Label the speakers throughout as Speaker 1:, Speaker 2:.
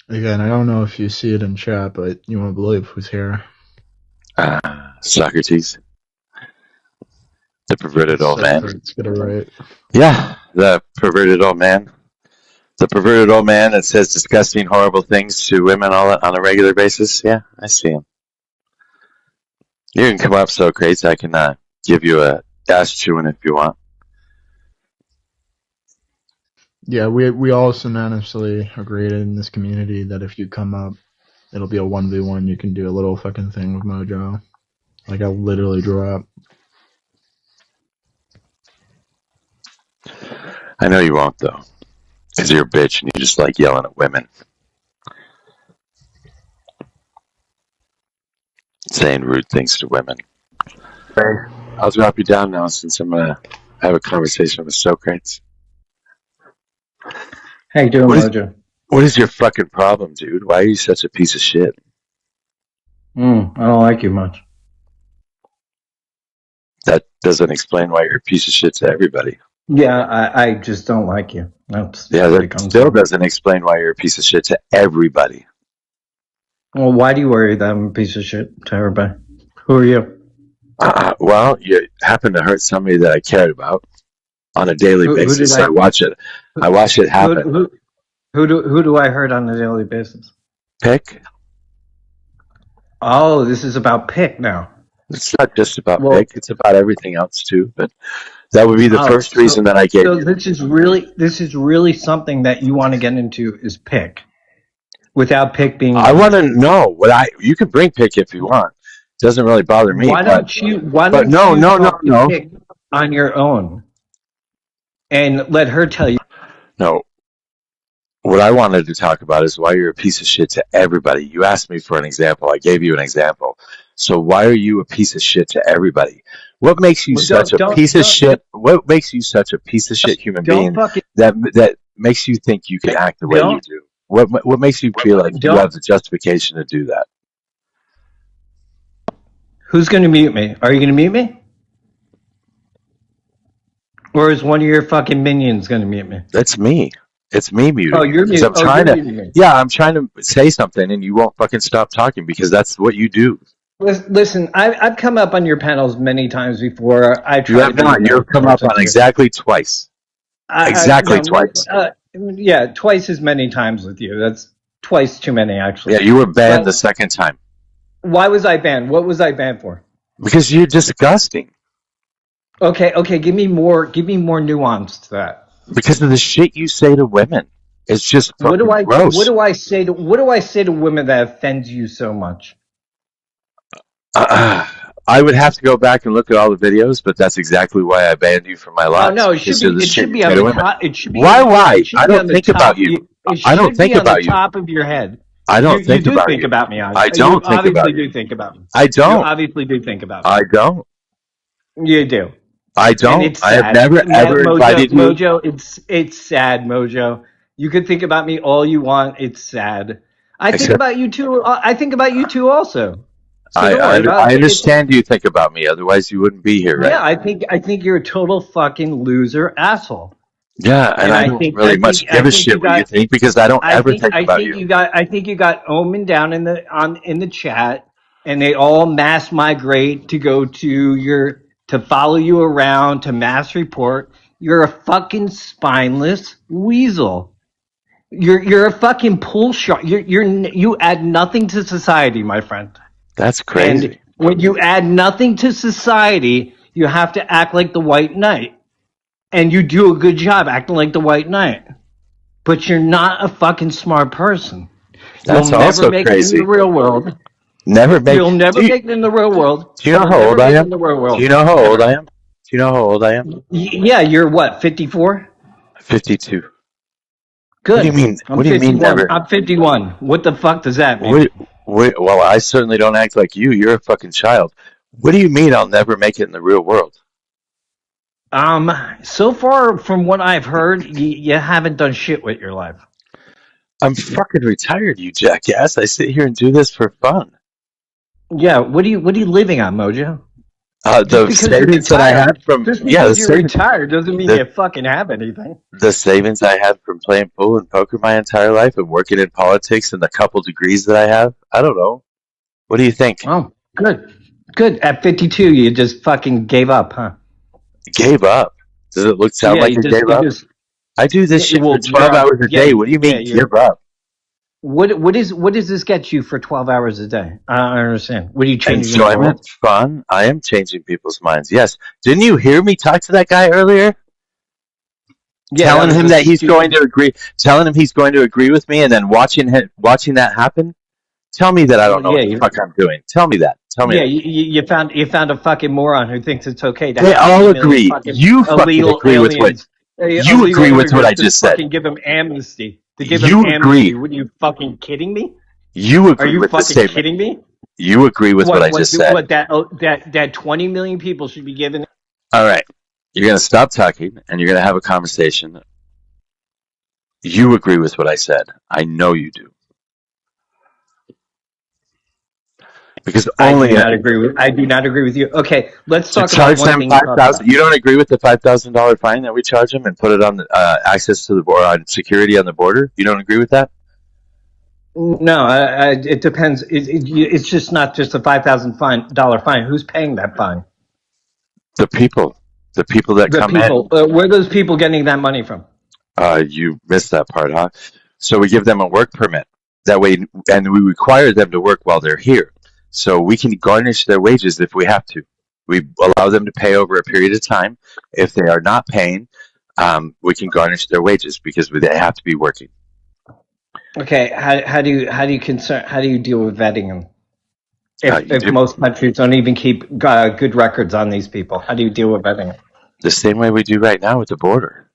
Speaker 1: Again, I don't know if you see it in chat, but you won't believe who's here.
Speaker 2: Socrates, the perverted old man.
Speaker 1: Socrates, get it right.
Speaker 2: Yeah, the perverted old man. The perverted old man that says disgusting, horrible things to women on a regular basis. Yeah, I see him. You can come up, Socrates. I can give you a ass chewing if you want.
Speaker 1: Yeah, we all unanimously agreed in this community that if you come up, it'll be a 1v1. You can do a little fucking thing with Mojo. Like, I'll literally draw up.
Speaker 2: I know you won't, though, because you're a bitch and you just like yelling at women. Saying rude things to women. I'll drop you down now since I'm going to have a conversation with Socrates.
Speaker 3: How you doing, Mojo?
Speaker 2: What is your fucking problem, dude? Why are you such a piece of shit?
Speaker 3: I don't like you much.
Speaker 2: That doesn't explain why you're a piece of shit to everybody.
Speaker 3: Yeah, I just don't like you.
Speaker 2: That still doesn't explain why you're a piece of shit to everybody.
Speaker 3: Well, why do you worry that I'm a piece of shit to everybody? Who are you?
Speaker 2: Well, you happen to hurt somebody that I cared about on a daily basis. I watch it. I watch it happen.
Speaker 3: Who do I hurt on a daily basis?
Speaker 2: Pick.
Speaker 3: Oh, this is about Pick now.
Speaker 2: It's not just about Pick. It's about everything else too. But that would be the first reason that I gave you.
Speaker 3: So this is really something that you want to get into is Pick. Without Pick being,
Speaker 2: I want to know what you can bring Pick if you want. It doesn't really bother me.
Speaker 3: Why don't you Pick on your own and let her tell you?
Speaker 2: No. What I wanted to talk about is why you're a piece of shit to everybody. You asked me for an example. I gave you an example. So why are you a piece of shit to everybody? What makes you such a piece of shit? What makes you such a piece of shit human being that makes you think you can act the way you do? What makes you feel like you have the justification to do that?
Speaker 3: Who's going to mute me? Are you going to mute me? Or is one of your fucking minions going to mute me?
Speaker 2: That's me. It's me muting.
Speaker 3: Oh, you're muting.
Speaker 2: I'm trying to say something and you won't fucking stop talking because that's what you do.
Speaker 3: Listen, I've come up on your panels many times before.
Speaker 2: You've come up on exactly twice. Twice.
Speaker 3: Yeah, twice as many times with you. That's twice too many, actually.
Speaker 2: Yeah, you were banned the second time.
Speaker 3: Why was I banned? What was I banned for?
Speaker 2: Because you're disgusting.
Speaker 3: Okay. Give me more nuance to that.
Speaker 2: Because of the shit you say to women. It's just fucking gross.
Speaker 3: What do I say to women that offends you so much?
Speaker 2: I would have to go back and look at all the videos, but that's exactly why I banned you from my live.
Speaker 3: No, it should be on the top.
Speaker 2: Why? I don't think about you. I don't think about you.
Speaker 3: Top of your head.
Speaker 2: I don't think about you.
Speaker 3: You do think about me.
Speaker 2: I don't think about you.
Speaker 3: You obviously do think about me.
Speaker 2: I don't.
Speaker 3: You obviously do think about me.
Speaker 2: I don't.
Speaker 3: You do.
Speaker 2: I don't. I have never ever invited you.
Speaker 3: Mojo, it's sad, Mojo. You can think about me all you want. It's sad. I think about you too. I think about you too also. So
Speaker 2: I understand you think about me. Otherwise, you wouldn't be here, right?
Speaker 3: Yeah, I think you're a total fucking loser asshole.
Speaker 2: Yeah, and I don't really much give a shit what you think because I don't ever think about you.
Speaker 3: I think you got Omen down in the chat, and they all mass migrate to go to follow you around to mass report. You're a fucking spineless weasel. You're a fucking pull shot. You add nothing to society, my friend.
Speaker 2: That's crazy.
Speaker 3: And when you add nothing to society, you have to act like the White Knight. And you do a good job acting like the White Knight. But you're not a fucking smart person.
Speaker 2: That's also crazy. You'll never make it in the real
Speaker 3: world.
Speaker 2: You'll never
Speaker 3: make it in the real world.
Speaker 2: Do you know how old I am? Do you know how old I am? Do you know how old I am?
Speaker 3: Yeah, you're what, 54?
Speaker 2: 52.
Speaker 3: Good.
Speaker 2: What do you mean? What do you mean never?
Speaker 3: I'm 51. What the fuck does that mean?
Speaker 2: Well, I certainly don't act like you. You're a fucking child. What do you mean I'll never make it in the real world?
Speaker 3: So far from what I've heard, you haven't done shit with your life.
Speaker 2: I'm fucking retired, you jackass. I sit here and do this for fun.
Speaker 3: Yeah, what are you living on, Mojo?
Speaker 2: The savings that I had from
Speaker 3: Just
Speaker 2: the
Speaker 3: because you're
Speaker 2: savings,
Speaker 3: retired doesn't mean
Speaker 2: the,
Speaker 3: you fucking have anything.
Speaker 2: the savings I had from playing pool and poker my entire life and working in politics and the couple degrees that I have. I don't know. What do you think?
Speaker 3: Oh, good. Good. At 52, you just fucking gave up, huh?
Speaker 2: Gave up? Does it sound
Speaker 3: Yeah,
Speaker 2: like I gave
Speaker 3: you
Speaker 2: up?
Speaker 3: just,
Speaker 2: I do this
Speaker 3: yeah,
Speaker 2: shit for
Speaker 3: well, you're
Speaker 2: 12
Speaker 3: on,
Speaker 2: hours a
Speaker 3: yeah,
Speaker 2: day. What do you
Speaker 3: yeah,
Speaker 2: mean give up?
Speaker 3: what does this get you for 12 hours a day? I don't understand. What are you changing the
Speaker 2: Enjoyment,
Speaker 3: world?
Speaker 2: fun. I am changing people's minds. Yes. Didn't you hear me talk to that guy earlier?
Speaker 3: Yeah, that
Speaker 2: Telling
Speaker 3: was
Speaker 2: him
Speaker 3: a
Speaker 2: that he's going
Speaker 3: stupid.
Speaker 2: to agree, telling him he's going to agree with me, and then watching that happen. Tell me that I don't
Speaker 3: Well,
Speaker 2: know what
Speaker 3: yeah,
Speaker 2: the fuck I'm doing. Tell me that. Tell me
Speaker 3: yeah.
Speaker 2: that.
Speaker 3: You found a fucking moron who thinks it's okay to
Speaker 2: They
Speaker 3: have
Speaker 2: all
Speaker 3: 20 million
Speaker 2: agree.
Speaker 3: fucking
Speaker 2: You fucking
Speaker 3: illegal
Speaker 2: agree with what
Speaker 3: aliens,
Speaker 2: you
Speaker 3: illegal
Speaker 2: agree with what I
Speaker 3: immigrants, to
Speaker 2: just said.
Speaker 3: fucking give them amnesty. To give them
Speaker 2: You
Speaker 3: amnesty.
Speaker 2: agree.
Speaker 3: What are you fucking kidding me?
Speaker 2: You
Speaker 3: Are
Speaker 2: agree
Speaker 3: you
Speaker 2: with the
Speaker 3: fucking
Speaker 2: statement.
Speaker 3: kidding me?
Speaker 2: You agree with what I
Speaker 3: What
Speaker 2: just said.
Speaker 3: that 20 million people should be given?
Speaker 2: All right. You're going to stop talking and you're going to have a conversation. You agree with what I said. I know you do. Because
Speaker 3: I do
Speaker 2: only
Speaker 3: not agree with you. Okay, let's
Speaker 2: to
Speaker 3: talk about
Speaker 2: charge
Speaker 3: one
Speaker 2: them
Speaker 3: thing you talked about.
Speaker 2: 5,000. You don't agree with the $5,000 fine that we charge them and put it on access to the border, on security on the border? You don't agree with that?
Speaker 3: No, it depends. It's just not just a $5,000 fine. Who's paying that fine?
Speaker 2: The people that
Speaker 3: The
Speaker 2: come in.
Speaker 3: people. Where are those people getting that money from?
Speaker 2: You missed that part, huh? So we give them a work permit. That way, and we require them to work while they're here. So we can garnish their wages if we have to. We allow them to pay over a period of time. If they are not paying, we can garnish their wages because they have to be working.
Speaker 3: Okay, how do you deal with vetting them? If
Speaker 2: Do
Speaker 3: most countries don't even keep good records on these people, how do you deal with vetting them?
Speaker 2: the same way we do right now with the border.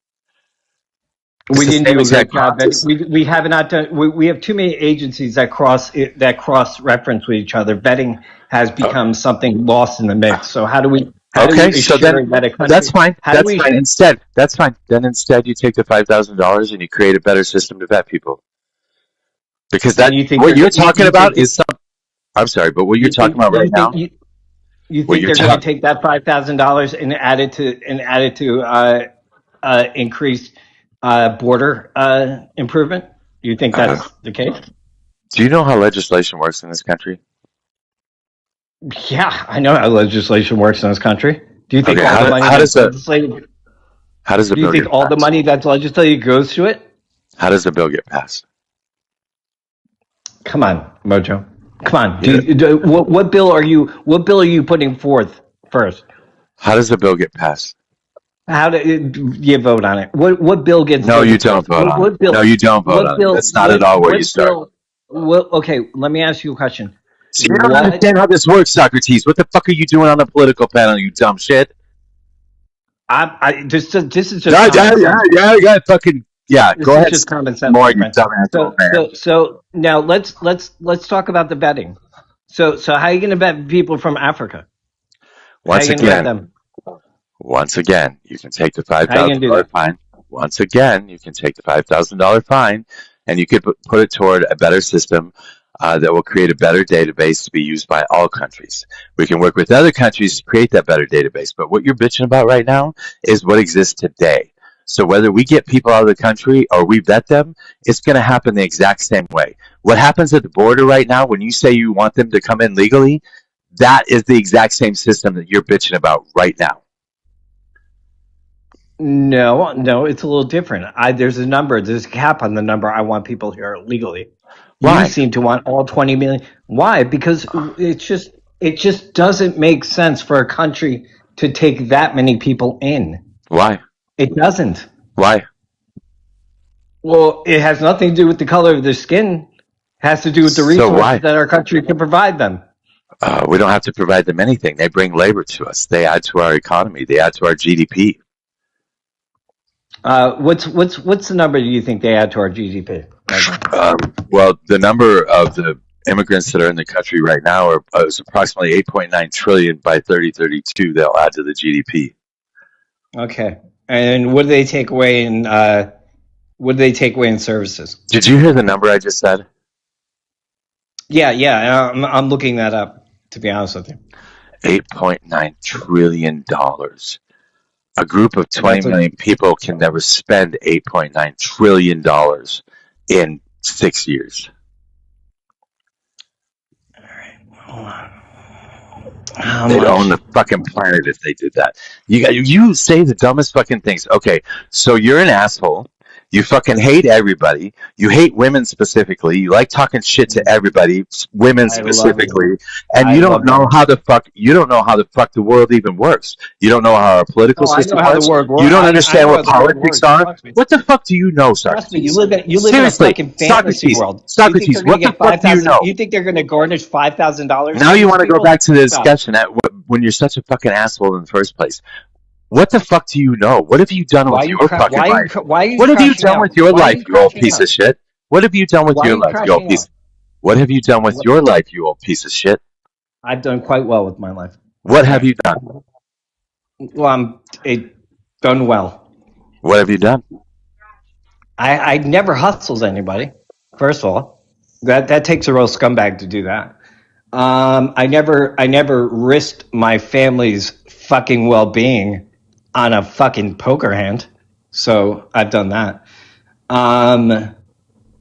Speaker 2: It's
Speaker 3: We
Speaker 2: the
Speaker 3: didn't
Speaker 2: same
Speaker 3: do a
Speaker 2: exact
Speaker 3: great job.
Speaker 2: process.
Speaker 3: We have not done. We have too many agencies that cross reference with each other. Vetting has become something lost in the mix. So how do we
Speaker 2: Okay, so
Speaker 3: assure
Speaker 2: then
Speaker 3: that a country?
Speaker 2: that's fine.
Speaker 3: How do
Speaker 2: That's
Speaker 3: we?
Speaker 2: fine. That's fine. Then instead, you take the $5,000 and you create a better system to vet people. Because
Speaker 3: And you think
Speaker 2: what
Speaker 3: they're
Speaker 2: you're
Speaker 3: you,
Speaker 2: talking
Speaker 3: you think
Speaker 2: about
Speaker 3: that,
Speaker 2: is some. I'm sorry, but what you're
Speaker 3: you
Speaker 2: talking
Speaker 3: think
Speaker 2: about right
Speaker 3: you think
Speaker 2: now,
Speaker 3: you
Speaker 2: what
Speaker 3: think
Speaker 2: you're
Speaker 3: they're going to
Speaker 2: talking,
Speaker 3: take that $5,000 and add it to increased border improvement? You think
Speaker 2: uh,
Speaker 3: that's the case?
Speaker 2: do you know how legislation works in this country?
Speaker 3: Yeah, I know how legislation works in this country. Do you think
Speaker 2: Okay,
Speaker 3: all the money
Speaker 2: how
Speaker 3: that's
Speaker 2: does the
Speaker 3: legislated?
Speaker 2: how does the
Speaker 3: Do you
Speaker 2: bill
Speaker 3: think
Speaker 2: get
Speaker 3: all the
Speaker 2: passed?
Speaker 3: money that's legislated goes to it?
Speaker 2: How does the bill get passed?
Speaker 3: Come on, Mojo. Come on.
Speaker 2: Yeah.
Speaker 3: What bill are you putting forth first?
Speaker 2: How does the bill get passed?
Speaker 3: How do you vote on it? What bill gets
Speaker 2: No, you
Speaker 3: voted
Speaker 2: don't
Speaker 3: first?
Speaker 2: vote on it.
Speaker 3: What
Speaker 2: No,
Speaker 3: bill?
Speaker 2: you don't vote
Speaker 3: What
Speaker 2: on it.
Speaker 3: bill?
Speaker 2: That's not at all where you
Speaker 3: What
Speaker 2: start.
Speaker 3: bill? Well, okay. Let me ask you a question.
Speaker 2: See, you don't
Speaker 3: What?
Speaker 2: understand how this works, Socrates. What the fuck are you doing on the political panel, you dumb shit?
Speaker 3: This is just
Speaker 2: Yeah,
Speaker 3: common sense.
Speaker 2: yeah. Fucking yeah.
Speaker 3: This
Speaker 2: Go
Speaker 3: is
Speaker 2: ahead,
Speaker 3: just common sense,
Speaker 2: more
Speaker 3: my
Speaker 2: you
Speaker 3: friend.
Speaker 2: dumbass old man.
Speaker 3: So now let's talk about the vetting. So how are you going to vet people from Africa? How are
Speaker 2: Once
Speaker 3: you going to vet
Speaker 2: again,
Speaker 3: them?
Speaker 2: Once again, you can take the five
Speaker 3: How are you going
Speaker 2: thousand
Speaker 3: to do
Speaker 2: dollar
Speaker 3: that?
Speaker 2: fine. Once again, you can take the $5,000 fine, and you could put it toward a better system that will create a better database to be used by all countries. We can work with other countries to create that better database. But what you're bitching about right now is what exists today. So whether we get people out of the country or we vet them, it's going to happen the exact same way. What happens at the border right now when you say you want them to come in legally, that is the exact same system that you're bitching about right now.
Speaker 3: No, it's a little different. There's a cap on the number I want people here legally. You
Speaker 2: Why?
Speaker 3: seem to want all 20 million. Why? Because it just doesn't make sense for a country to take that many people in.
Speaker 2: Why?
Speaker 3: It doesn't.
Speaker 2: Why?
Speaker 3: Well, it has nothing to do with the color of their skin. It has to do with the
Speaker 2: So
Speaker 3: resources
Speaker 2: why?
Speaker 3: that our country can provide them.
Speaker 2: We don't have to provide them anything. They bring labor to us. They add to our economy. They add to our GDP.
Speaker 3: What's the number do you think they add to our GDP?
Speaker 2: Well, the number of the immigrants that are in the country right now is approximately 8.9 trillion by 2032. They'll add to the GDP.
Speaker 3: Okay. And what do they take away in services?
Speaker 2: Did you hear the number I just said?
Speaker 3: Yeah. I'm looking that up, to be honest with you.
Speaker 2: $8.9 trillion. A group of 20 million people can never spend $8.9 trillion in 6 years.
Speaker 3: All right, hold on.
Speaker 2: They'd own the fucking planet if they did that. You say the dumbest fucking things. Okay, so you're an asshole. You fucking hate everybody. You hate women specifically. You like talking shit to everybody, women specifically, and you don't know how the fuck the world even works. You don't know how our political system works. You don't understand what politics are. What the fuck do you know, Socrates?
Speaker 3: You live in a fucking fantasy world.
Speaker 2: Socrates, what the fuck do you know?
Speaker 3: You think they're going to garnish $5,000?
Speaker 2: Now you want to go back to the discussion when you're such a fucking asshole in the first place. What the fuck do you know? What have you done with your fucking life? What have you done with your life, you old piece of shit? What have you done with your life, you old piece? What have you done with your life, you old piece of shit?
Speaker 3: I've done quite well with my life.
Speaker 2: What have you done?
Speaker 3: Well, done well.
Speaker 2: What have you done?
Speaker 3: I never hustled anybody. First of all, that takes a real scumbag to do that. I never risked my family's fucking well-being on a fucking poker hand. So I've done that.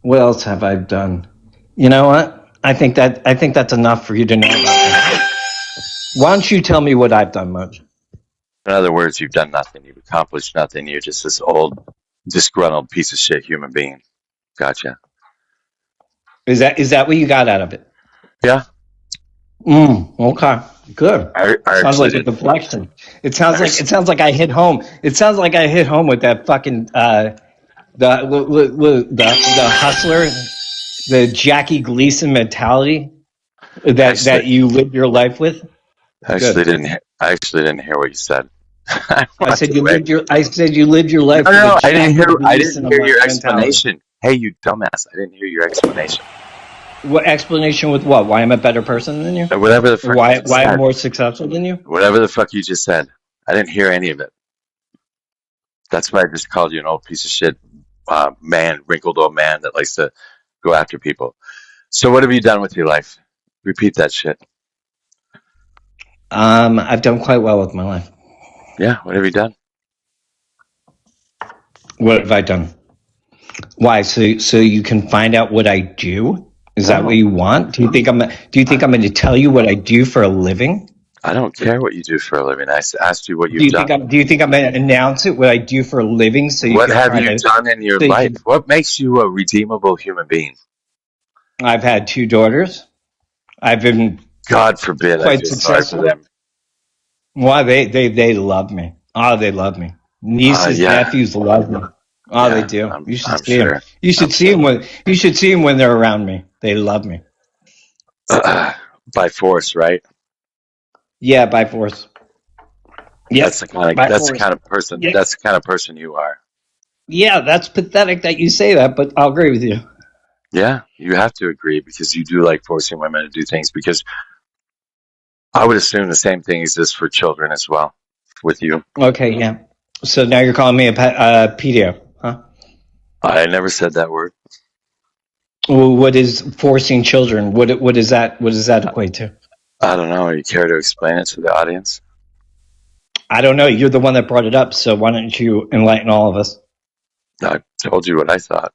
Speaker 3: What else have I done? You know what? I think that's enough for you to know about me. Why don't you tell me what I've done, Moj?
Speaker 2: In other words, you've done nothing. You've accomplished nothing. You're just this old, disgruntled piece of shit human being. Gotcha.
Speaker 3: Is that what you got out of it?
Speaker 2: Yeah.
Speaker 3: Okay. Good. Sounds like a deflection. It sounds like I hit home. It sounds like I hit home with that fucking the hustler, the Jackie Gleason mentality that you live your life with.
Speaker 2: I actually didn't hear what you said.
Speaker 3: I said you lived your life.
Speaker 2: No, I didn't hear your explanation. Hey, you dumbass! I didn't hear your explanation.
Speaker 3: What explanation with what? Why I'm a better person than you?
Speaker 2: Whatever the fuck.
Speaker 3: Why I'm more successful than you?
Speaker 2: Whatever the fuck you just said. I didn't hear any of it. That's why I just called you an old piece of shit, wrinkled old man that likes to go after people. So what have you done with your life? Repeat that shit.
Speaker 3: I've done quite well with my life.
Speaker 2: Yeah, what have you done?
Speaker 3: What have I done? Why? So you can find out what I do? Is that what you want? Do you think I'm going to tell you what I do for a living?
Speaker 2: I don't care what you do for a living. I asked you what you've done.
Speaker 3: Do you think I'm going to announce it, what I do for a living?
Speaker 2: What have you done in your life? What makes you a redeemable human being?
Speaker 3: I've had 2 daughters. I've been
Speaker 2: God forbid I feel sorry for them.
Speaker 3: Why they love me. Oh, they love me. Nieces, nephews love me. Oh, yeah, they do. You should see them. You should see them when they're around me. They love me.
Speaker 2: By force, right?
Speaker 3: Yeah, by force.
Speaker 2: Yeah, that's the kind of person. Yep. That's the kind of person you are.
Speaker 3: Yeah, that's pathetic that you say that, but I'll agree with you.
Speaker 2: Yeah, you have to agree because you do like forcing women to do things. Because I would assume the same thing exists for children as well, with you.
Speaker 3: Okay, yeah. So now you're calling me a pedo, huh?
Speaker 2: I never said that word.
Speaker 3: Well, what is forcing children? What is that? What does that equate to?
Speaker 2: I don't know. You care to explain it to the audience?
Speaker 3: I don't know. You're the one that brought it up, so why don't you enlighten all of us?
Speaker 2: I told you what I thought.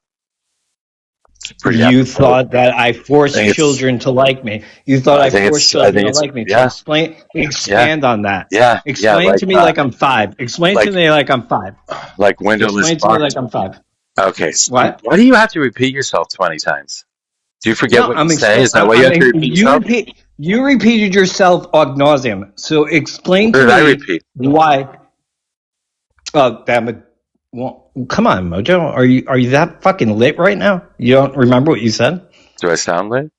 Speaker 3: You thought that I forced children to like me. You thought I forced children to like me.
Speaker 2: Yeah.
Speaker 3: Expand on that.
Speaker 2: Yeah.
Speaker 3: Explain to me like I'm 5. Explain to me like I'm 5.
Speaker 2: Like windowless.
Speaker 3: Explain to me like I'm 5.
Speaker 2: Okay. So
Speaker 3: what?
Speaker 2: Why do you have to repeat yourself 20 times? Do you forget what you say? Is that why you have to repeat yourself?
Speaker 3: You repeated yourself ad nauseum. So explain to me
Speaker 2: I repeat?
Speaker 3: Why. Oh, damn it. Well, come on, Mojo. Are you that fucking lit right now? You don't remember what you said?
Speaker 2: Do I sound lit?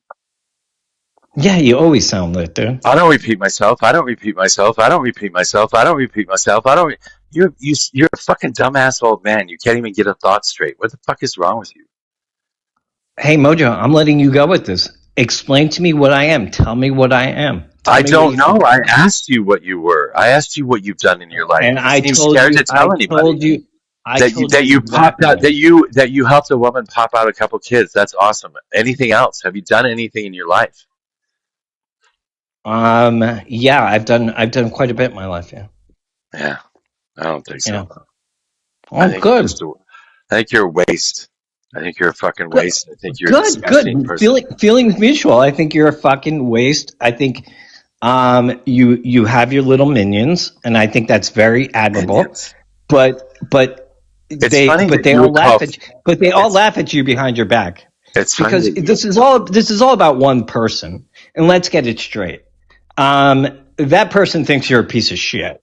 Speaker 3: Yeah, you always sound lit, dude.
Speaker 2: I don't repeat myself. I don't repeat myself. I don't repeat myself. I don't repeat myself. You're a fucking dumbass old man. You can't even get a thought straight. What the fuck is wrong with you?
Speaker 3: Hey, Mojo, I'm letting you go with this. Explain to me what I am. Tell me what I am.
Speaker 2: I don't know. I asked you what you were. I asked you what you've done in your life.
Speaker 3: And I told you.
Speaker 2: That you helped a woman pop out a couple kids. That's awesome. Anything else? Have you done anything in your life?
Speaker 3: Yeah, I've done quite a bit in my life. Yeah.
Speaker 2: Yeah, I don't think so.
Speaker 3: Yeah.
Speaker 2: I
Speaker 3: Oh,
Speaker 2: think
Speaker 3: good.
Speaker 2: I think you're a waste. I think you're a fucking
Speaker 3: Good.
Speaker 2: waste. I think you're a disgusting person.
Speaker 3: Feelings mutual. I think you're a fucking waste. I think you have your little minions, and I think that's very admirable.
Speaker 2: Minions.
Speaker 3: But
Speaker 2: It's funny that
Speaker 3: they
Speaker 2: you
Speaker 3: all
Speaker 2: would call.
Speaker 3: laugh at you, but they all laugh at you behind your back
Speaker 2: It's funny
Speaker 3: because
Speaker 2: that you.
Speaker 3: this is all about one person. And let's get it straight. That person thinks you're a piece of shit.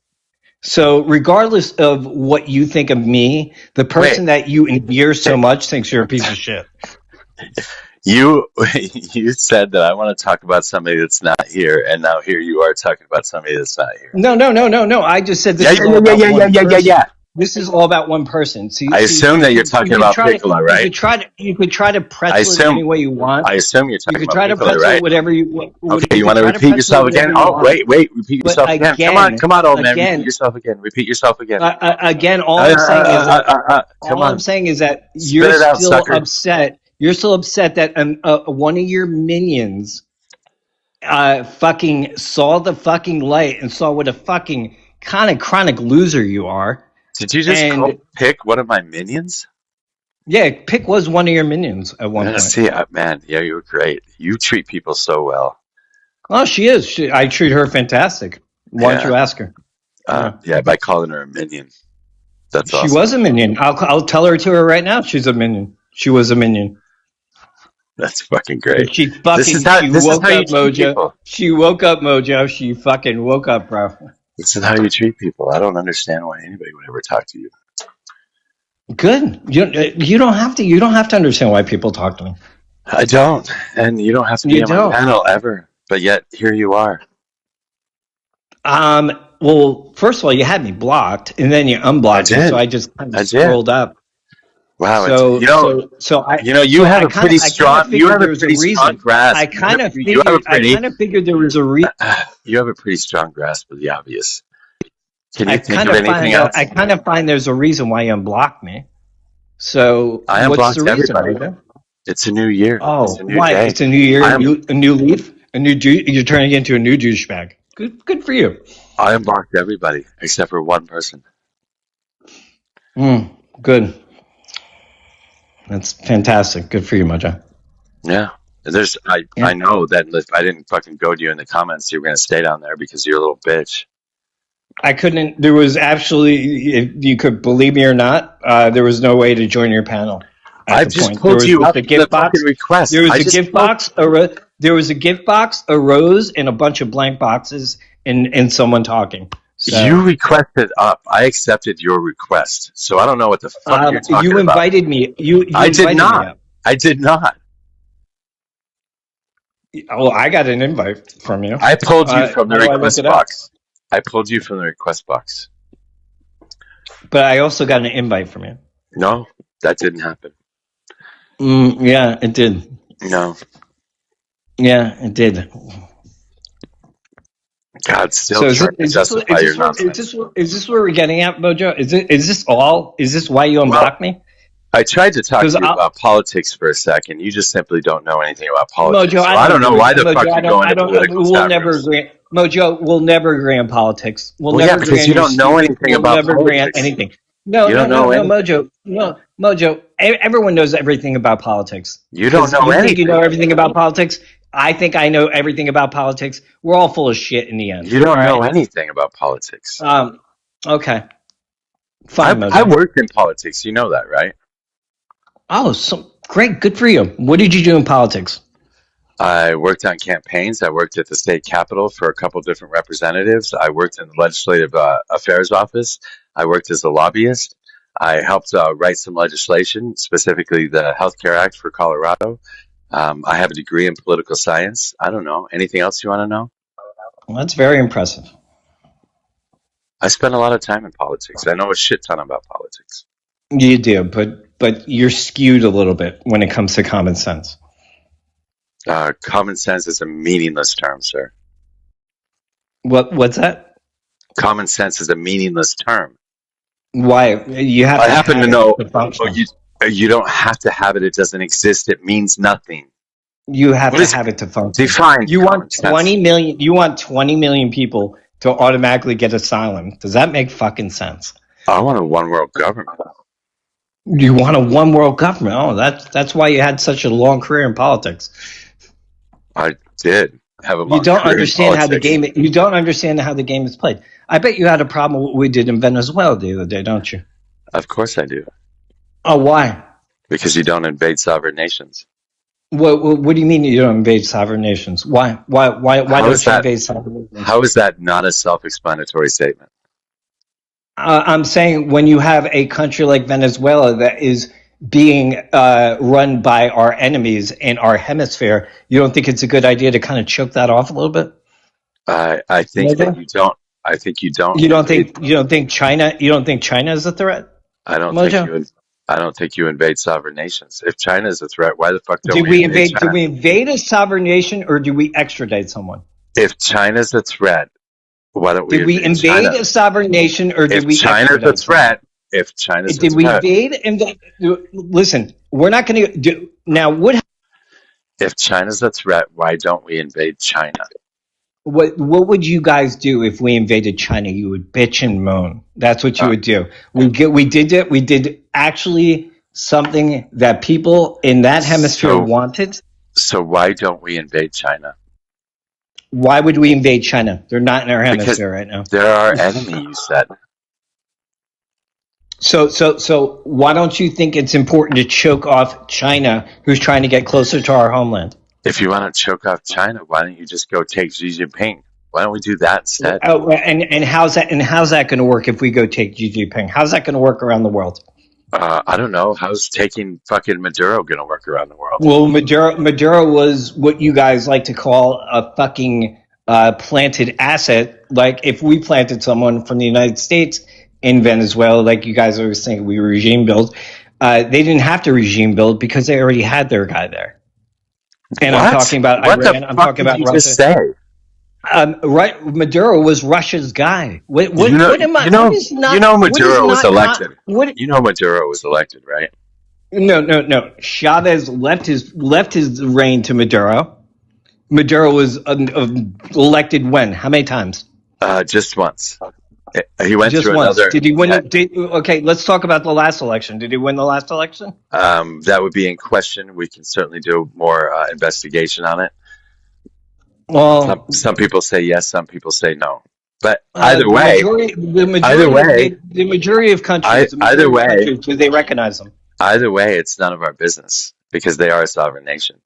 Speaker 3: So regardless of what you think of me, the person that you endear so much thinks you're a piece of shit.
Speaker 2: You said that I want to talk about somebody that's not here, and now here you are talking about somebody that's not here.
Speaker 3: No. I just said this is all about one person. This is all about one person. See,
Speaker 2: I assume that you're talking about Piccolo, right?
Speaker 3: You could try to pretzel it any way you want.
Speaker 2: I assume you're talking
Speaker 3: You could
Speaker 2: about
Speaker 3: try to
Speaker 2: Piccolo,
Speaker 3: pretzel
Speaker 2: right?
Speaker 3: it whatever you want.
Speaker 2: Okay, you want to repeat yourself again? Oh, wait, repeat yourself again. Come on, old man, repeat yourself again. Repeat yourself again.
Speaker 3: Again, all I'm saying is that I'm saying is that you're still upset. You're still upset that one of your minions fucking saw the fucking light and saw what a fucking kind of chronic loser you are.
Speaker 2: Did you just pick one of my minions?
Speaker 3: Yeah, Pick was one of your minions at one point.
Speaker 2: See, man, yeah, you were great. You treat people so well.
Speaker 3: Oh, she is. I treat her fantastic. Why don't you ask her?
Speaker 2: Yeah, by calling her a minion. That's awesome.
Speaker 3: She was a minion. I'll tell her to her right now. She's a minion. She was a minion.
Speaker 2: That's fucking great.
Speaker 3: She woke up, Mojo. She woke up, Mojo. She fucking woke up, bro.
Speaker 2: This is how you treat people. I don't understand why anybody would ever talk to you.
Speaker 3: Good. You don't have to. You don't have to understand why people talk to me.
Speaker 2: I don't, and you don't have to be on my panel ever. But yet here you are.
Speaker 3: Well, first of all, you had me blocked, and then you unblocked me, so I just kind of scrolled up.
Speaker 2: Wow.
Speaker 3: So
Speaker 2: you have a pretty strong grasp.
Speaker 3: I kind of figured there was a reason.
Speaker 2: You have a pretty strong grasp of the obvious. Can you think of anything else?
Speaker 3: I kind of find there's a reason why you unblocked me. So
Speaker 2: I
Speaker 3: what's the reason?
Speaker 2: Everybody. It's a new year.
Speaker 3: Oh,
Speaker 2: it's a new
Speaker 3: why?
Speaker 2: Day.
Speaker 3: It's a new year, a new leaf, a new you're turning into a new douchebag. Good for you.
Speaker 2: I unblocked everybody except for one person.
Speaker 3: Good. That's fantastic. Good for you, Mojo.
Speaker 2: Yeah. I know that if I didn't fucking goad you in the comments, you were going to stay down there because you're a little bitch.
Speaker 3: I couldn't. There was actually, if you could believe me or not, there was no way to join your panel.
Speaker 2: I've just pulled you up the gift box. Request.
Speaker 3: There was a gift box. There was a gift box, a rose, and a bunch of blank boxes, and someone talking. So,
Speaker 2: you requested up. I accepted your request. So I don't know what the fuck you're talking about.
Speaker 3: You invited me.
Speaker 2: I did not. I did not.
Speaker 3: Well, I got an invite from you.
Speaker 2: I pulled you from the request box. I pulled you from the request box.
Speaker 3: But I also got an invite from you.
Speaker 2: No, that didn't happen.
Speaker 3: Yeah, it did.
Speaker 2: No.
Speaker 3: Yeah, it did.
Speaker 2: God, still trying to justify your nonsense.
Speaker 3: Is this where we're getting at, Mojo? Is this why you unblocked me?
Speaker 2: I tried to talk to you about politics for a second. You just simply don't know anything about politics. Mojo, I don't know why the fuck you're going to political
Speaker 3: We'll never agree. Mojo, we'll never agree on politics.
Speaker 2: Because you don't know anything about politics. We'll never agree on
Speaker 3: anything. No, Mojo. No, Mojo. Everyone knows everything about politics.
Speaker 2: You don't know anything.
Speaker 3: You think you know everything about politics? I think I know everything about politics. We're all full of shit in the end.
Speaker 2: You don't know anything about politics.
Speaker 3: Okay. Fine, Mojo.
Speaker 2: I worked in politics. You know that, right?
Speaker 3: Oh, so great. Good for you. What did you do in politics?
Speaker 2: I worked on campaigns. I worked at the state capitol for a couple different representatives. I worked in the legislative affairs office. I worked as a lobbyist. I helped write some legislation, specifically the Healthcare Act for Colorado. I have a degree in political science. I don't know. Anything else you want to know?
Speaker 3: Well, that's very impressive.
Speaker 2: I spent a lot of time in politics. I know a shit ton about politics.
Speaker 3: You do, but you're skewed a little bit when it comes to common sense.
Speaker 2: Common sense is a meaningless term, sir.
Speaker 3: What's that?
Speaker 2: Common sense is a meaningless term.
Speaker 3: Why? You have.
Speaker 2: I happen to know. You don't have to have it. It doesn't exist. It means nothing.
Speaker 3: You have
Speaker 2: What
Speaker 3: to
Speaker 2: is
Speaker 3: have it to function.
Speaker 2: define
Speaker 3: You
Speaker 2: common
Speaker 3: want
Speaker 2: sense?
Speaker 3: 20 million. You want 20 million people to automatically get asylum. Does that make fucking sense?
Speaker 2: I want a one world government.
Speaker 3: You want a one world government. Oh, that's why you had such a long career in politics.
Speaker 2: I did have a
Speaker 3: You
Speaker 2: long
Speaker 3: don't
Speaker 2: career in
Speaker 3: understand how the
Speaker 2: politics.
Speaker 3: game. You don't understand how the game is played. I bet you had a problem with what we did in Venezuela the other day, don't you?
Speaker 2: Of course I do.
Speaker 3: Oh, why?
Speaker 2: Because you don't invade sovereign nations.
Speaker 3: What do you mean you don't invade sovereign nations? Why
Speaker 2: How is
Speaker 3: don't you
Speaker 2: that?
Speaker 3: invade sovereign nations?
Speaker 2: How is that not a self-explanatory statement?
Speaker 3: I'm saying when you have a country like Venezuela that is being run by our enemies in our hemisphere, you don't think it's a good idea to kind of choke that off a little bit?
Speaker 2: I think that you don't. I think you don't.
Speaker 3: You don't think China is a threat?
Speaker 2: I don't
Speaker 3: Mojo?
Speaker 2: think you. I don't think you invade sovereign nations. If China is a threat, why the fuck don't
Speaker 3: Did
Speaker 2: we
Speaker 3: we
Speaker 2: invade
Speaker 3: invade?
Speaker 2: China?
Speaker 3: Did we invade a sovereign nation, or do we extradite someone?
Speaker 2: If China's a threat, why don't we
Speaker 3: Did we invade
Speaker 2: China?
Speaker 3: a sovereign nation, or did
Speaker 2: If
Speaker 3: we
Speaker 2: China's a
Speaker 3: extradite
Speaker 2: threat, if China's
Speaker 3: someone?
Speaker 2: a
Speaker 3: Did we
Speaker 2: threat,
Speaker 3: invade? Listen, we're not going to do now.
Speaker 2: if China's a threat, why don't we invade China?
Speaker 3: What would you guys do if we invaded China? You would bitch and moan. That's what you would do. We did it. We did actually something that people in that hemisphere wanted.
Speaker 2: So why don't we invade China?
Speaker 3: Why would we invade China? They're not in our hemisphere right now.
Speaker 2: They're our enemy, you said.
Speaker 3: So why don't you think it's important to choke off China, who's trying to get closer to our homeland?
Speaker 2: If you want to choke off China, why don't you just go take Xi Jinping? Why don't we do that instead?
Speaker 3: Oh, and how's that going to work if we go take Xi Jinping? How's that going to work around the world?
Speaker 2: I don't know. How's taking fucking Maduro going to work around the world?
Speaker 3: Well, Maduro was what you guys like to call a fucking planted asset. Like if we planted someone from the United States in Venezuela, like you guys always think we regime build, they didn't have to regime build because they already had their guy there. And
Speaker 2: what?
Speaker 3: I'm talking about
Speaker 2: what
Speaker 3: Iran.
Speaker 2: The
Speaker 3: I'm
Speaker 2: fuck
Speaker 3: talking
Speaker 2: did
Speaker 3: about
Speaker 2: you
Speaker 3: Russia.
Speaker 2: Just say?
Speaker 3: Right, Maduro was Russia's guy. Maduro
Speaker 2: was elected. You know Maduro was elected, right?
Speaker 3: No. Chavez left his reign to Maduro. Maduro was elected when? How many times?
Speaker 2: Just once. He went
Speaker 3: just
Speaker 2: through
Speaker 3: once.
Speaker 2: another.
Speaker 3: Did he win? Okay, let's talk about the last election. Did he win the last election?
Speaker 2: That would be in question. We can certainly do more investigation on it.
Speaker 3: Well,
Speaker 2: some people say yes, some people say no. But either way,
Speaker 3: the majority of countries, do they recognize them?
Speaker 2: Either way, it's none of our business because they are a sovereign nation.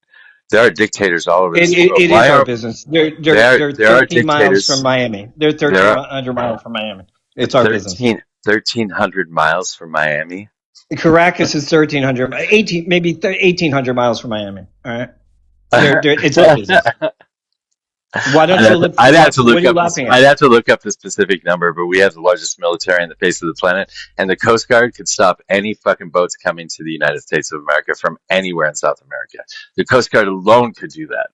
Speaker 2: There are dictators all over this world.
Speaker 3: It is our business. They're 13 miles from Miami. They're 1,300 miles from Miami. It's our business.
Speaker 2: 1,300 miles from Miami?
Speaker 3: Caracas is 1,300, 1,800 miles from Miami. All right? It's our business. Why don't you live?
Speaker 2: I'd have to look up the specific number, but we have the largest military on the face of the planet, and the Coast Guard could stop any fucking boats coming to the United States of America from anywhere in South America. The Coast Guard alone could do that.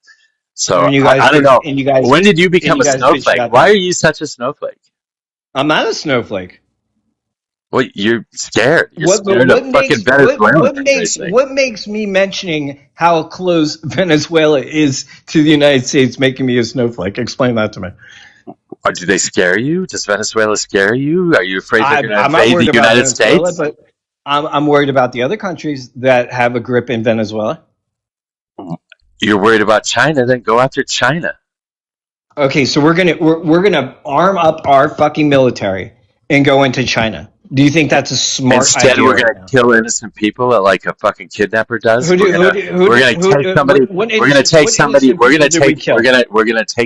Speaker 2: So I don't know. When did you become a snowflake? Why are you such a snowflake?
Speaker 3: I'm not a snowflake.
Speaker 2: Well, you're scared. You're scared of fucking Venezuela.
Speaker 3: What makes me mentioning how close Venezuela is to the United States making me a snowflake? Explain that to me.
Speaker 2: Or do they scare you? Does Venezuela scare you? Are you afraid they're going to invade the United States?
Speaker 3: But I'm worried about the other countries that have a grip in Venezuela.
Speaker 2: You're worried about China? Then go after China.
Speaker 3: Okay, so we're gonna arm up our fucking military and go into China. Do you think that's a smart idea?
Speaker 2: Instead, we're going to kill innocent people like a fucking kidnapper does. We're going to take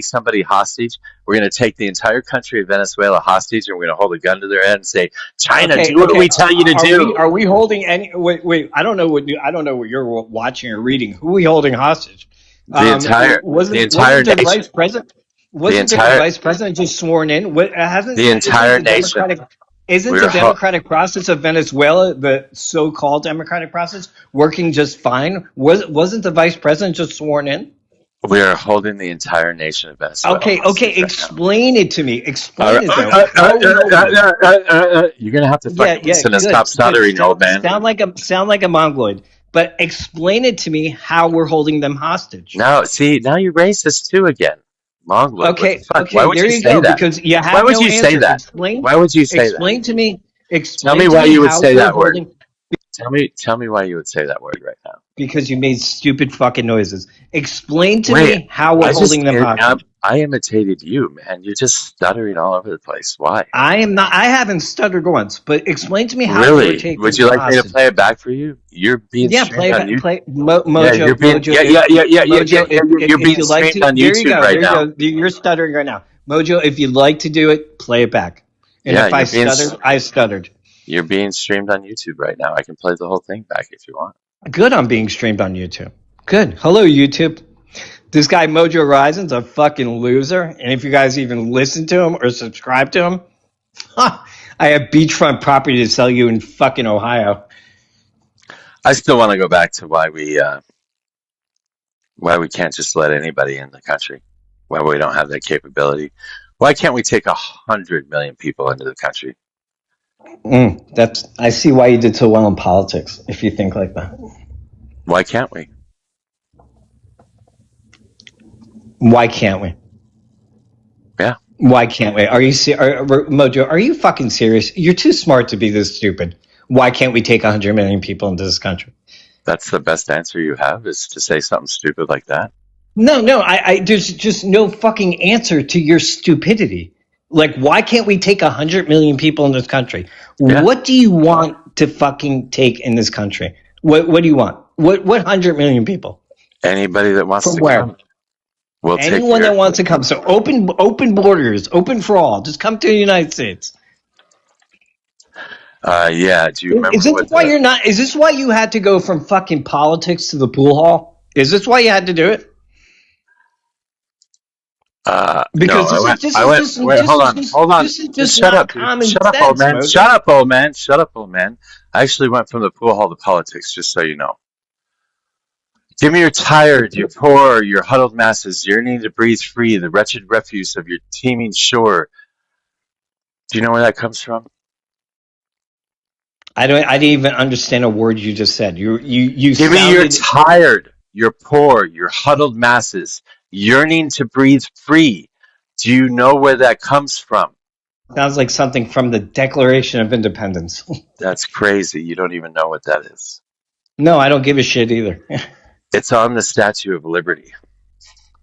Speaker 2: somebody hostage. We're going to take the entire country of Venezuela hostage, and we're going to hold a gun to their head and say, "China, do what we tell you to do."
Speaker 3: Are we holding any? Wait. I don't know what you're watching or reading. Who are we holding hostage?
Speaker 2: The entire nation.
Speaker 3: Vice president? Wasn't the vice president just sworn in?
Speaker 2: The entire nation.
Speaker 3: Isn't the democratic process of Venezuela, the so-called democratic process, working just fine? Wasn't the vice president just sworn in?
Speaker 2: We are holding the entire nation of Venezuela.
Speaker 3: Okay. Explain it to me. Explain it.
Speaker 2: You're gonna have to fucking listen and stop stuttering, old man.
Speaker 3: Sound like a mongoloid. but explain it to me how we're holding them hostage.
Speaker 2: Now you're racist too again. Mongoloid.
Speaker 3: Okay,
Speaker 2: What the fuck?
Speaker 3: okay,
Speaker 2: Why would
Speaker 3: there
Speaker 2: you
Speaker 3: you
Speaker 2: say
Speaker 3: go.
Speaker 2: that?
Speaker 3: Because you
Speaker 2: Why
Speaker 3: have
Speaker 2: would
Speaker 3: no
Speaker 2: you say
Speaker 3: answer.
Speaker 2: that? Why would you say that?
Speaker 3: Explain to me.
Speaker 2: Tell
Speaker 3: Explain
Speaker 2: me
Speaker 3: to
Speaker 2: why
Speaker 3: me
Speaker 2: you would
Speaker 3: how
Speaker 2: say
Speaker 3: we're
Speaker 2: that word.
Speaker 3: holding.
Speaker 2: Tell me why you would say that word right now.
Speaker 3: Because you made stupid fucking noises. Explain to me how we're holding them hostage.
Speaker 2: I imitated you, man. You're just stuttering all over the place. Why?
Speaker 3: I am not. I haven't stuttered once, but explain to me how we're
Speaker 2: Really?
Speaker 3: taking
Speaker 2: Would you
Speaker 3: them
Speaker 2: like me to
Speaker 3: hostage.
Speaker 2: play it back for you? You're being
Speaker 3: Yeah,
Speaker 2: streamed on YouTube.
Speaker 3: play
Speaker 2: Yeah, you're
Speaker 3: Mojo,
Speaker 2: being
Speaker 3: Mojo.
Speaker 2: you're
Speaker 3: If
Speaker 2: being
Speaker 3: you like
Speaker 2: streamed
Speaker 3: to,
Speaker 2: on
Speaker 3: there you
Speaker 2: YouTube
Speaker 3: go,
Speaker 2: right now.
Speaker 3: You're stuttering right now, Mojo. If you'd like to do it, play it back. And
Speaker 2: Yeah,
Speaker 3: if I stuttered, I stuttered.
Speaker 2: you're being streamed on YouTube right now. I can play the whole thing back if you want.
Speaker 3: Good, I'm being streamed on YouTube. Good. Hello, YouTube. This guy MojoRyz3n's a fucking loser, and if you guys even listen to him or subscribe to him, I have beachfront property to sell you in fucking Ohio.
Speaker 2: I still want to go back to why we can't just let anybody in the country. Why we don't have that capability. Why can't we take 100 million people into the country?
Speaker 3: I see why you did so well in politics, if you think like that.
Speaker 2: Why can't we?
Speaker 3: Why can't we?
Speaker 2: Yeah.
Speaker 3: Why can't we? Are you Mojo? Are you fucking serious? You're too smart to be this stupid. Why can't we take 100 million people into this country?
Speaker 2: That's the best answer you have, is to say something stupid like that?
Speaker 3: No, there's just no fucking answer to your stupidity. Like, why can't we take 100 million people in this country? Yeah. What do you want to fucking take in this country? What do you want? What 100 million people?
Speaker 2: Anybody that wants to
Speaker 3: where?
Speaker 2: come. We'll
Speaker 3: Anyone that wants to come. So open borders, open for all. Just come to the United States.
Speaker 2: Yeah. Do you remember?
Speaker 3: Is this why you had to go from fucking politics to the pool hall? Is this why you had to do it? Because
Speaker 2: hold on. Just shut up, old man. Shut up, old man. I actually went from the pool hall to politics, just so you know. Give me your tired, your poor, your huddled masses, yearning to breathe free, the wretched refuse of your teeming shore. Do you know where that comes from?
Speaker 3: I didn't even understand a word you just said. You
Speaker 2: Give me your tired, your poor, your huddled masses, yearning to breathe free. Do you know where that comes from?
Speaker 3: Sounds like something from the Declaration of Independence.
Speaker 2: That's crazy. You don't even know what that is.
Speaker 3: No, I don't give a shit either.
Speaker 2: It's on the Statue of Liberty.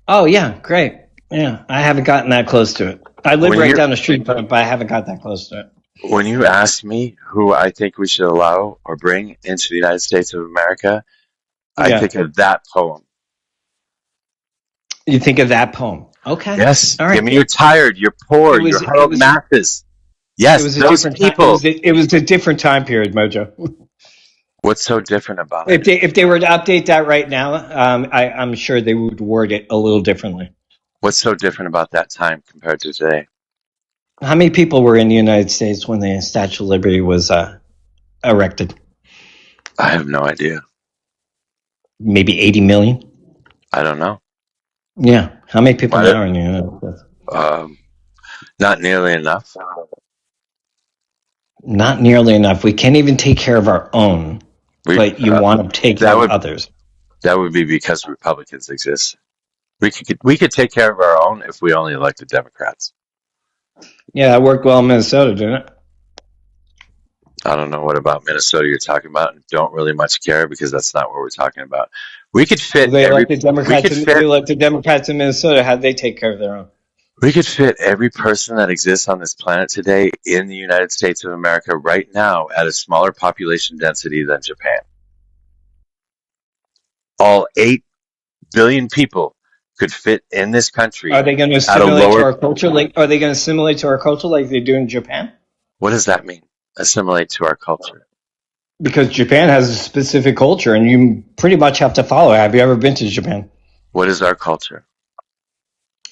Speaker 3: Oh, yeah, great. Yeah, I haven't gotten that close to it. I live right down the street, but I haven't got that close to it.
Speaker 2: When you ask me who I think we should allow or bring into the United States of America, I think of that poem.
Speaker 3: You think of that poem? Okay.
Speaker 2: Yes.
Speaker 3: All right.
Speaker 2: Give me your tired, your poor, your huddled masses. Yes, those people.
Speaker 3: It was a different time period, Mojo.
Speaker 2: What's so different about it?
Speaker 3: If they were to update that right now, I'm sure they would word it a little differently.
Speaker 2: What's so different about that time compared to today?
Speaker 3: How many people were in the United States when the Statue of Liberty was erected?
Speaker 2: I have no idea.
Speaker 3: Maybe 80 million?
Speaker 2: I don't know.
Speaker 3: Yeah. How many people now are in the United States?
Speaker 2: Not nearly enough.
Speaker 3: Not nearly enough. We can't even take care of our own, but you want to take care of others.
Speaker 2: That would be because Republicans exist. We could take care of our own if we only elected Democrats.
Speaker 3: Yeah, that worked well in Minnesota, didn't it?
Speaker 2: I don't know what about Minnesota you're talking about, and don't really much care because that's not what we're talking about. We could fit.
Speaker 3: They elected Democrats in Minnesota. How'd they take care of their own?
Speaker 2: We could fit every person that exists on this planet today in the United States of America right now at a smaller population density than Japan. All 8 billion people could fit in this country.
Speaker 3: Are they going to assimilate to our culture? Are they going to assimilate to our culture like they do in Japan?
Speaker 2: What does that mean? Assimilate to our culture?
Speaker 3: Because Japan has a specific culture, and you pretty much have to follow it. Have you ever been to Japan?
Speaker 2: What is our culture?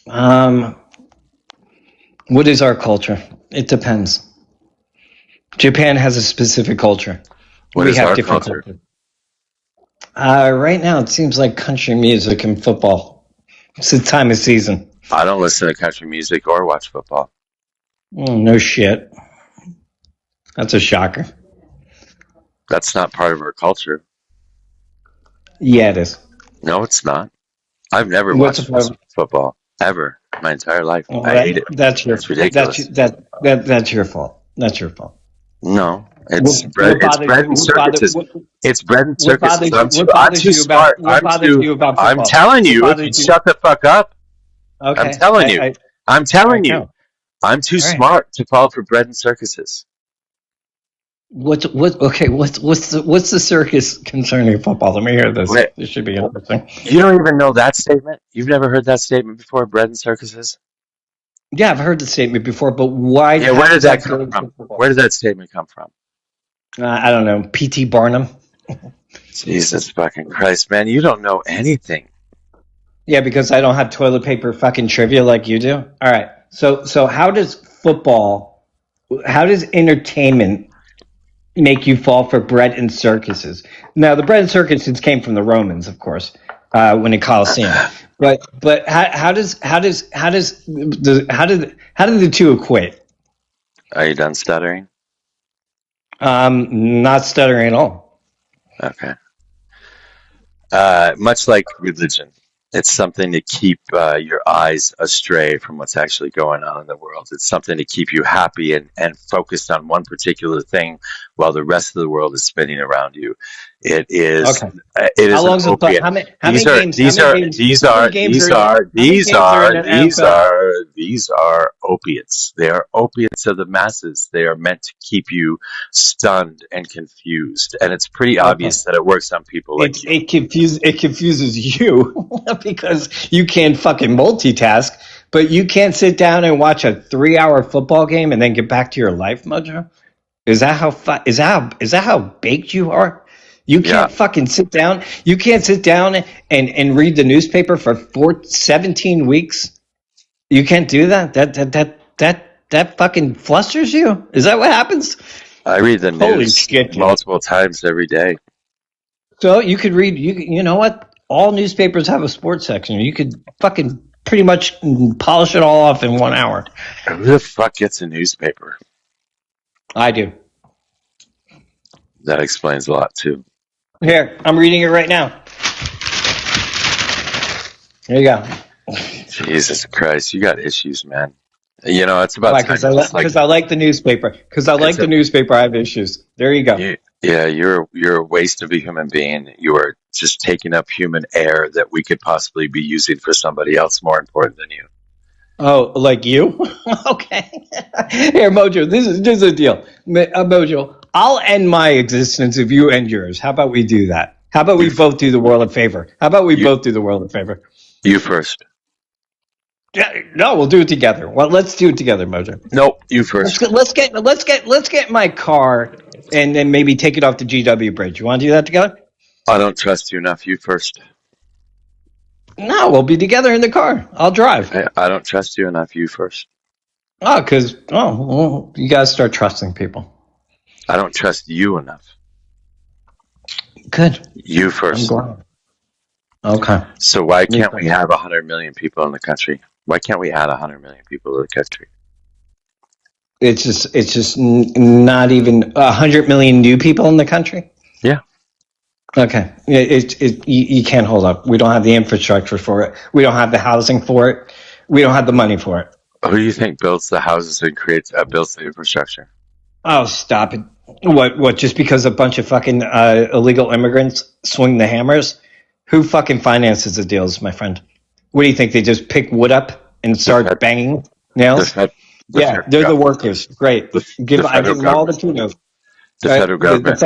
Speaker 3: What is our culture? It depends. Japan has a specific culture.
Speaker 2: What is our culture?
Speaker 3: Right now, it seems like country music and football. It's the time of season.
Speaker 2: I don't listen to country music or watch football.
Speaker 3: No shit. That's a shocker.
Speaker 2: That's not part of our culture.
Speaker 3: Yeah, it is.
Speaker 2: No, it's not. I've never
Speaker 3: What's the
Speaker 2: watched
Speaker 3: problem?
Speaker 2: football ever my entire life.
Speaker 3: Well,
Speaker 2: I hate it.
Speaker 3: that's your
Speaker 2: It's ridiculous.
Speaker 3: that's your fault. That's your fault.
Speaker 2: No, it's bread.
Speaker 3: What
Speaker 2: It's
Speaker 3: bothers
Speaker 2: bread
Speaker 3: you?
Speaker 2: and circuses. It's bread and
Speaker 3: What
Speaker 2: circuses.
Speaker 3: bothers you? What
Speaker 2: I'm
Speaker 3: bothers
Speaker 2: too
Speaker 3: you about
Speaker 2: smart.
Speaker 3: what bothers you about
Speaker 2: I'm
Speaker 3: football?
Speaker 2: telling
Speaker 3: What
Speaker 2: you, if
Speaker 3: bothers
Speaker 2: you'd
Speaker 3: you?
Speaker 2: shut the fuck up. I'm
Speaker 3: Okay,
Speaker 2: telling you. I'm
Speaker 3: all
Speaker 2: telling
Speaker 3: right,
Speaker 2: you.
Speaker 3: go.
Speaker 2: I'm too
Speaker 3: All right.
Speaker 2: smart to fall for bread and circuses.
Speaker 3: What's the circus concerning football? Let me hear this.
Speaker 2: Wait,
Speaker 3: This should be interesting.
Speaker 2: you don't even know that statement? You've never heard that statement before, bread and circuses?
Speaker 3: Yeah, I've heard the statement before, but why?
Speaker 2: Yeah,
Speaker 3: How
Speaker 2: where did
Speaker 3: does
Speaker 2: that
Speaker 3: that
Speaker 2: come
Speaker 3: go
Speaker 2: from?
Speaker 3: to football?
Speaker 2: Where did that statement come from?
Speaker 3: I don't know. P.T. Barnum.
Speaker 2: Jesus fucking Christ, man. You don't know anything.
Speaker 3: Yeah, because I don't have toilet paper fucking trivia like you do. All right. So how does football? How does entertainment make you fall for bread and circuses? Now, the bread and circuses came from the Romans, of course, when the Colosseum. But how do the two equate?
Speaker 2: Are you done stuttering?
Speaker 3: Not stuttering at all.
Speaker 2: Okay. Much like religion, it's something to keep your eyes astray from what's actually going on in the world. It's something to keep you happy and focused on one particular thing while the rest of the world is spinning around you. It is
Speaker 3: Okay.
Speaker 2: it
Speaker 3: How
Speaker 2: is an
Speaker 3: long's the
Speaker 2: opiate.
Speaker 3: how many games? How many games are in an NFL?
Speaker 2: These are opiates. They are opiates of the masses. They are meant to keep you stunned and confused. And it's pretty
Speaker 3: Okay.
Speaker 2: obvious that it works on people like you.
Speaker 3: It confuses you because you can't fucking multitask, but you can't sit down and watch a 3-hour football game and then get back to your life, Mojo. Is that how baked you are? You can't
Speaker 2: Yeah.
Speaker 3: fucking sit down. You can't sit down and read the newspaper for 17 weeks. You can't do that. That fucking flusters you. Is that what happens?
Speaker 2: I read the
Speaker 3: Holy
Speaker 2: news
Speaker 3: shit, dude.
Speaker 2: multiple times every day.
Speaker 3: So you could read. You know what? All newspapers have a sports section. You could fucking pretty much polish it all off in 1 hour.
Speaker 2: Who the fuck gets a newspaper?
Speaker 3: I do.
Speaker 2: That explains a lot too.
Speaker 3: Here, I'm reading it right now. There you go.
Speaker 2: Jesus Christ, you got issues, man. You know, it's about
Speaker 3: Why?
Speaker 2: time.
Speaker 3: Because I like the newspaper. Because I like the newspaper. I have issues. There you go.
Speaker 2: You're a waste of a human being. You are just taking up human air that we could possibly be using for somebody else more important than you.
Speaker 3: Oh, like you? Okay. Here, Mojo. This is a deal. Mojo, I'll end my existence if you end yours. How about we do that? How about we both do the world a favor?
Speaker 2: You first.
Speaker 3: Yeah, no, we'll do it together. Well, let's do it together, Mojo.
Speaker 2: Nope, you first.
Speaker 3: Let's get my car and then maybe take it off the GW bridge. You want to do that together?
Speaker 2: I don't trust you enough. You first.
Speaker 3: No, we'll be together in the car. I'll drive.
Speaker 2: I don't trust you enough. You first.
Speaker 3: Well, you gotta start trusting people.
Speaker 2: I don't trust you enough.
Speaker 3: Good.
Speaker 2: You first.
Speaker 3: I'm glad. Okay.
Speaker 2: So why can't we have 100 million people in the country? Why can't we add 100 million people to the country?
Speaker 3: It's just not even 100 million new people in the country.
Speaker 2: Yeah.
Speaker 3: Okay. You can't hold up. We don't have the infrastructure for it. We don't have the housing for it. We don't have the money for it.
Speaker 2: Who do you think builds the houses and builds the infrastructure?
Speaker 3: Oh, stop it. What, just because a bunch of fucking illegal immigrants swing the hammers? Who fucking finances the deals, my friend? What do you think? They just pick wood up and start banging nails? They're the workers. Great. I give them all the kudos.
Speaker 2: The federal government.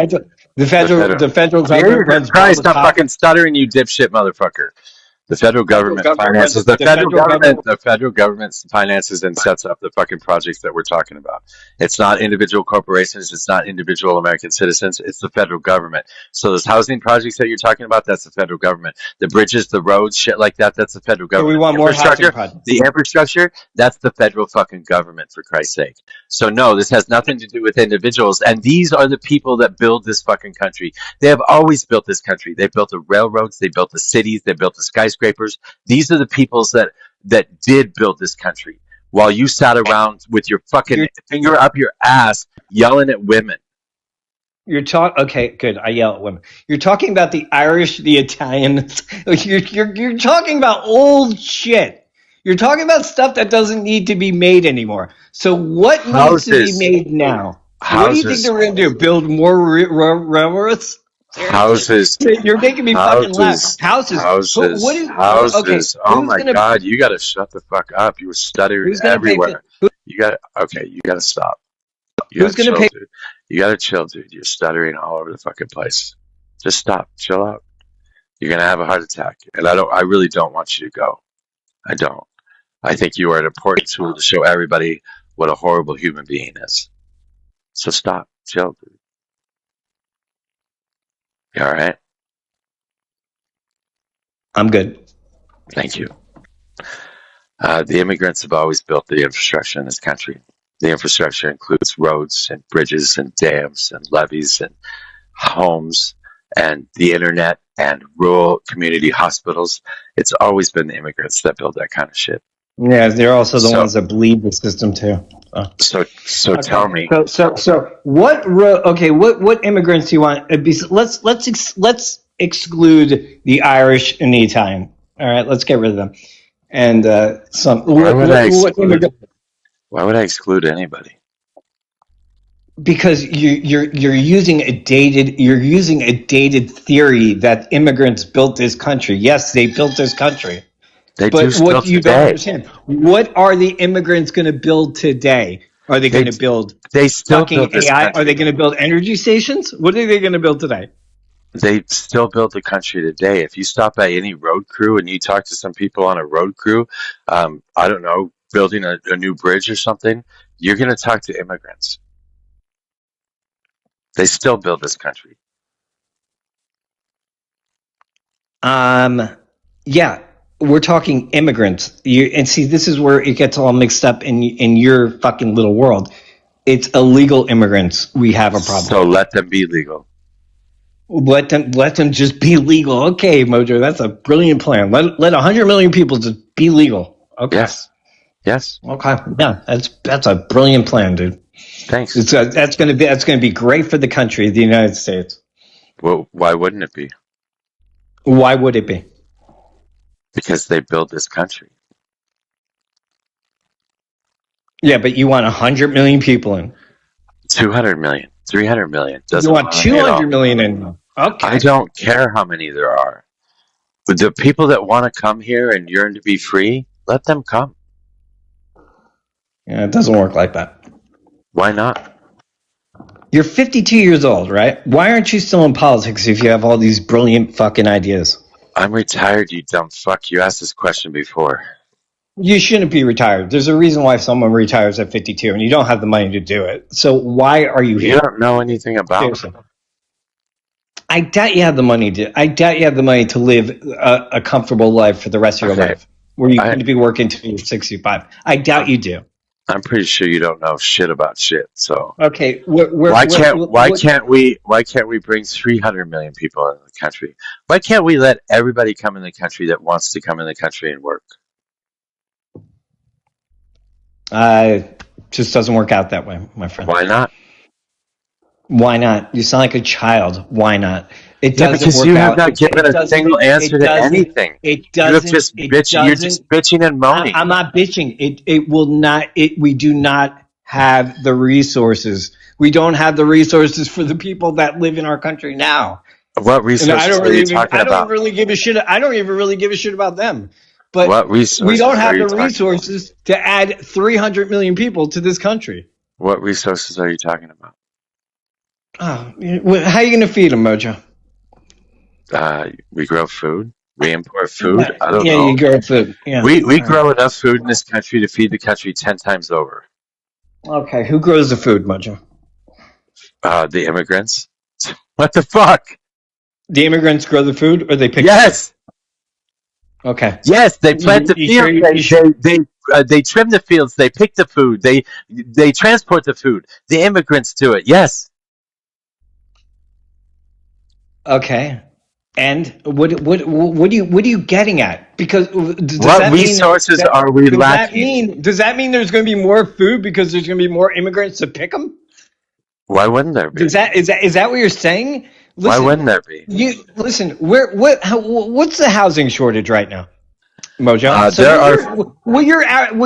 Speaker 3: The federal government runs.
Speaker 2: Christ, stop fucking stuttering, you dipshit motherfucker. The federal government finances the federal government finances and sets up the fucking projects that we're talking about. It's not individual corporations, it's not individual American citizens, it's the federal government. So those housing projects that you're talking about, that's the federal government. The bridges, the roads, shit like that, that's the federal government.
Speaker 3: So we want more housing projects.
Speaker 2: The infrastructure, that's the federal fucking government, for Christ's sake. So no, this has nothing to do with individuals, and these are the people that build this fucking country. They have always built this country. They built the railroads, they built the cities, they built the skyscrapers. These are the peoples that did build this country, while you sat around with your fucking finger up your ass yelling at women.
Speaker 3: Okay, good. I yell at women. You're talking about the Irish, the Italians. You're talking about old shit. You're talking about stuff that doesn't need to be made anymore. So what needs to be
Speaker 2: Houses,
Speaker 3: made now? What do you think
Speaker 2: houses,
Speaker 3: they're going to do? Build more railroads? Seriously,
Speaker 2: houses,
Speaker 3: you're making me fucking laugh.
Speaker 2: houses,
Speaker 3: Houses. What
Speaker 2: houses,
Speaker 3: is? Okay,
Speaker 2: houses. Oh
Speaker 3: who's
Speaker 2: my
Speaker 3: gonna
Speaker 2: God, you got to shut the fuck up. You were stuttering
Speaker 3: who's gonna pay for
Speaker 2: everywhere. You got okay. You got to stop. You got
Speaker 3: who's
Speaker 2: to
Speaker 3: gonna
Speaker 2: chill,
Speaker 3: pay?
Speaker 2: dude. You got to chill, dude. You're stuttering all over the fucking place. Just stop. Chill out. You're gonna have a heart attack, and I really don't want you to go. I don't. I think you are an important tool to show everybody what a horrible human being is. So stop. Chill, dude. You all right?
Speaker 3: I'm good.
Speaker 2: Thank you. The immigrants have always built the infrastructure in this country. The infrastructure includes roads and bridges and dams and levees and homes and the internet and rural community hospitals. It's always been the immigrants that build that kind of shit.
Speaker 3: Yeah, they're also the
Speaker 2: So,
Speaker 3: ones that bleed the system too.
Speaker 2: so tell me,
Speaker 3: So what immigrants do you want? Let's exclude the Irish and the Italian. All right, let's get rid of them. And some
Speaker 2: why would I
Speaker 3: what
Speaker 2: exclude?
Speaker 3: immigrant?
Speaker 2: Why would I exclude anybody?
Speaker 3: Because you're using a dated theory that immigrants built this country. Yes, they built this country.
Speaker 2: They do
Speaker 3: But
Speaker 2: still
Speaker 3: what you don't
Speaker 2: today.
Speaker 3: understand, what are the immigrants going to build today? Are they
Speaker 2: They
Speaker 3: going to build
Speaker 2: they still build
Speaker 3: fucking
Speaker 2: this
Speaker 3: AI? Are
Speaker 2: country.
Speaker 3: they going to build energy stations? What are they going to build today?
Speaker 2: They still build the country today. If you stop by any road crew and you talk to some people on a road crew, I don't know, building a new bridge or something, you're going to talk to immigrants. They still build this country.
Speaker 3: Yeah, we're talking immigrants. And see, this is where it gets all mixed up in your fucking little world. It's illegal immigrants. We have a problem.
Speaker 2: So let them be legal.
Speaker 3: Let them just be legal. Okay, Mojo, that's a brilliant plan. Let 100 million people just be legal. Okay.
Speaker 2: Yes.
Speaker 3: Okay. Yeah, that's a brilliant plan, dude.
Speaker 2: Thanks.
Speaker 3: That's going to be great for the country, the United States.
Speaker 2: Well, why wouldn't it be?
Speaker 3: Why would it be?
Speaker 2: Because they build this country.
Speaker 3: Yeah, but you want 100 million people in.
Speaker 2: 200 million, 300 million. Doesn't
Speaker 3: You want
Speaker 2: bother me at all.
Speaker 3: 200 million in. Okay.
Speaker 2: I don't care how many there are. But the people that want to come here and yearn to be free, let them come.
Speaker 3: Yeah, it doesn't work like that.
Speaker 2: Why not?
Speaker 3: You're 52 years old, right? Why aren't you still in politics if you have all these brilliant fucking ideas?
Speaker 2: I'm retired, you dumb fuck. You asked this question before.
Speaker 3: You shouldn't be retired. There's a reason why someone retires at 52 and you don't have the money to do it. So why are you here?
Speaker 2: You don't know anything about
Speaker 3: Seriously. I doubt you have the money to live a comfortable life for the rest of your life, where you're going to be working till you're 65. I doubt you do.
Speaker 2: I'm pretty sure you don't know shit about shit. So
Speaker 3: okay,
Speaker 2: why can't we bring 300 million people into the country? Why can't we let everybody come in the country that wants to come in the country and work?
Speaker 3: Just doesn't work out that way, my friend.
Speaker 2: Why not?
Speaker 3: Why not? You sound like a child. Why not? It doesn't
Speaker 2: because
Speaker 3: work
Speaker 2: you
Speaker 3: out.
Speaker 2: have not given a single answer to anything.
Speaker 3: It doesn't.
Speaker 2: You're just bitching and moaning.
Speaker 3: I'm not bitching. It will not. We do not have the resources. We don't have the resources for the people that live in our country now.
Speaker 2: What resources are you talking about?
Speaker 3: I don't really give a shit. I don't even really give a shit about them. But
Speaker 2: what resources
Speaker 3: we don't have the resources to add 300 million people to this country.
Speaker 2: What resources are you talking about?
Speaker 3: Oh, how are you going to feed them, Mojo?
Speaker 2: We grow food. We import food. I don't know.
Speaker 3: Yeah, you grow food. Yeah.
Speaker 2: We grow enough food in this country to feed the country 10 times over.
Speaker 3: Okay, who grows the food, Mojo?
Speaker 2: The immigrants. What the fuck?
Speaker 3: The immigrants grow the food, or they pick?
Speaker 2: Yes.
Speaker 3: Okay.
Speaker 2: Yes, they plant the fields. They trim the fields. They pick the food. They transport the food. The immigrants do it. Yes.
Speaker 3: Okay. And what are you getting at? Because
Speaker 2: what resources are we lacking?
Speaker 3: Does that mean there's going to be more food because there's going to be more immigrants to pick them?
Speaker 2: Why wouldn't there be?
Speaker 3: Is that what you're saying? Listen,
Speaker 2: Why wouldn't there be?
Speaker 3: What's the housing shortage right now, Mojo? What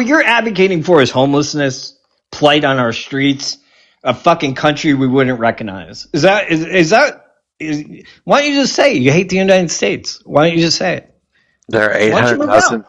Speaker 3: you're advocating for is homelessness, plight on our streets, a fucking country we wouldn't recognize. Why don't you just say it? You hate the United States? Why don't you just say it?
Speaker 2: There are
Speaker 3: Why don't you move out?
Speaker 2: 800,000.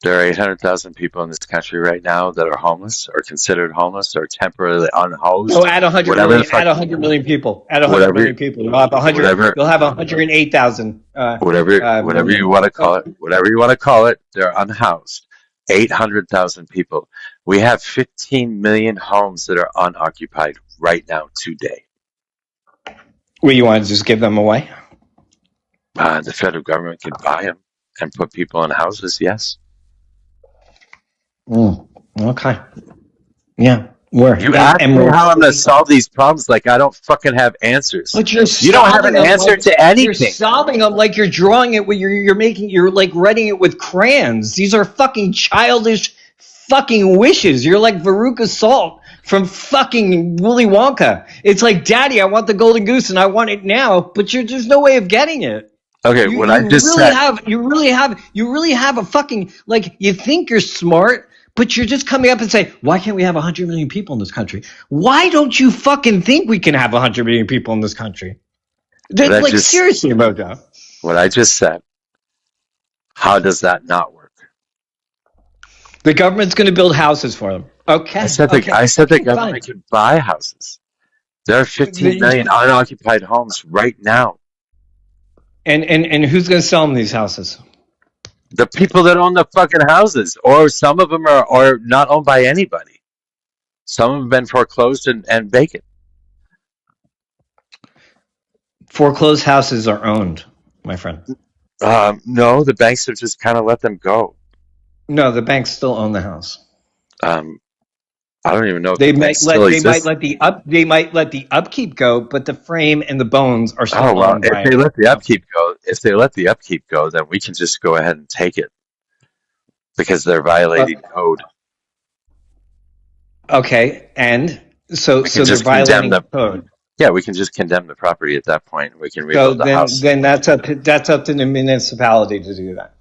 Speaker 2: There are 800,000 people in this country right now that are homeless, or considered homeless, or temporarily unhoused.
Speaker 3: So add 100
Speaker 2: Whatever
Speaker 3: million.
Speaker 2: the fuck-
Speaker 3: Add 100 million people. Add 100
Speaker 2: Whatever-
Speaker 3: million people. You'll have 100.
Speaker 2: whatever-
Speaker 3: You'll have 108,000.
Speaker 2: Whatever you want to call it. Whatever you want to call it. They're unhoused. 800,000 people. We have 15 million homes that are unoccupied right now today.
Speaker 3: Well, you want to just give them away?
Speaker 2: The federal government can buy them and put people in houses. Yes.
Speaker 3: Okay. Yeah. Where?
Speaker 2: You ask me how I'm going to solve these problems like I don't fucking have answers.
Speaker 3: But you
Speaker 2: don't have an answer to anything.
Speaker 3: You're solving them like you're drawing it with you're like writing it with crayons. These are fucking childish fucking wishes. You're like Veruca Salt from fucking Willy Wonka. It's like, Daddy, I want the golden goose and I want it now, but there's no way of getting it.
Speaker 2: Okay,
Speaker 3: You really have a fucking, like, you think you're smart, but you're just coming up and say, why can't we have 100 million people in this country? Why don't you fucking think we can have 100 million people in this country? Seriously, Mojo.
Speaker 2: What I just said, how does that not work?
Speaker 3: The government's going to build houses for them. Okay.
Speaker 2: I said the government could buy houses. There are 15 million unoccupied homes right now.
Speaker 3: And who's going to sell them these houses?
Speaker 2: The people that own the fucking houses, or some of them are not owned by anybody. Some of them have been foreclosed and vacant.
Speaker 3: Foreclosed houses are owned, my friend.
Speaker 2: No, the banks have just kind of let them go.
Speaker 3: No, the banks still own the house.
Speaker 2: I don't even know if
Speaker 3: they
Speaker 2: the
Speaker 3: might let the upkeep go, but the frame and the bones are still owned.
Speaker 2: If they let the upkeep go, then we can just go ahead and take it because they're violating code.
Speaker 3: Okay, and so they're violating the code.
Speaker 2: Yeah, we can just condemn the property at that point. We can rebuild the house.
Speaker 3: Then that's up to the municipality to do that.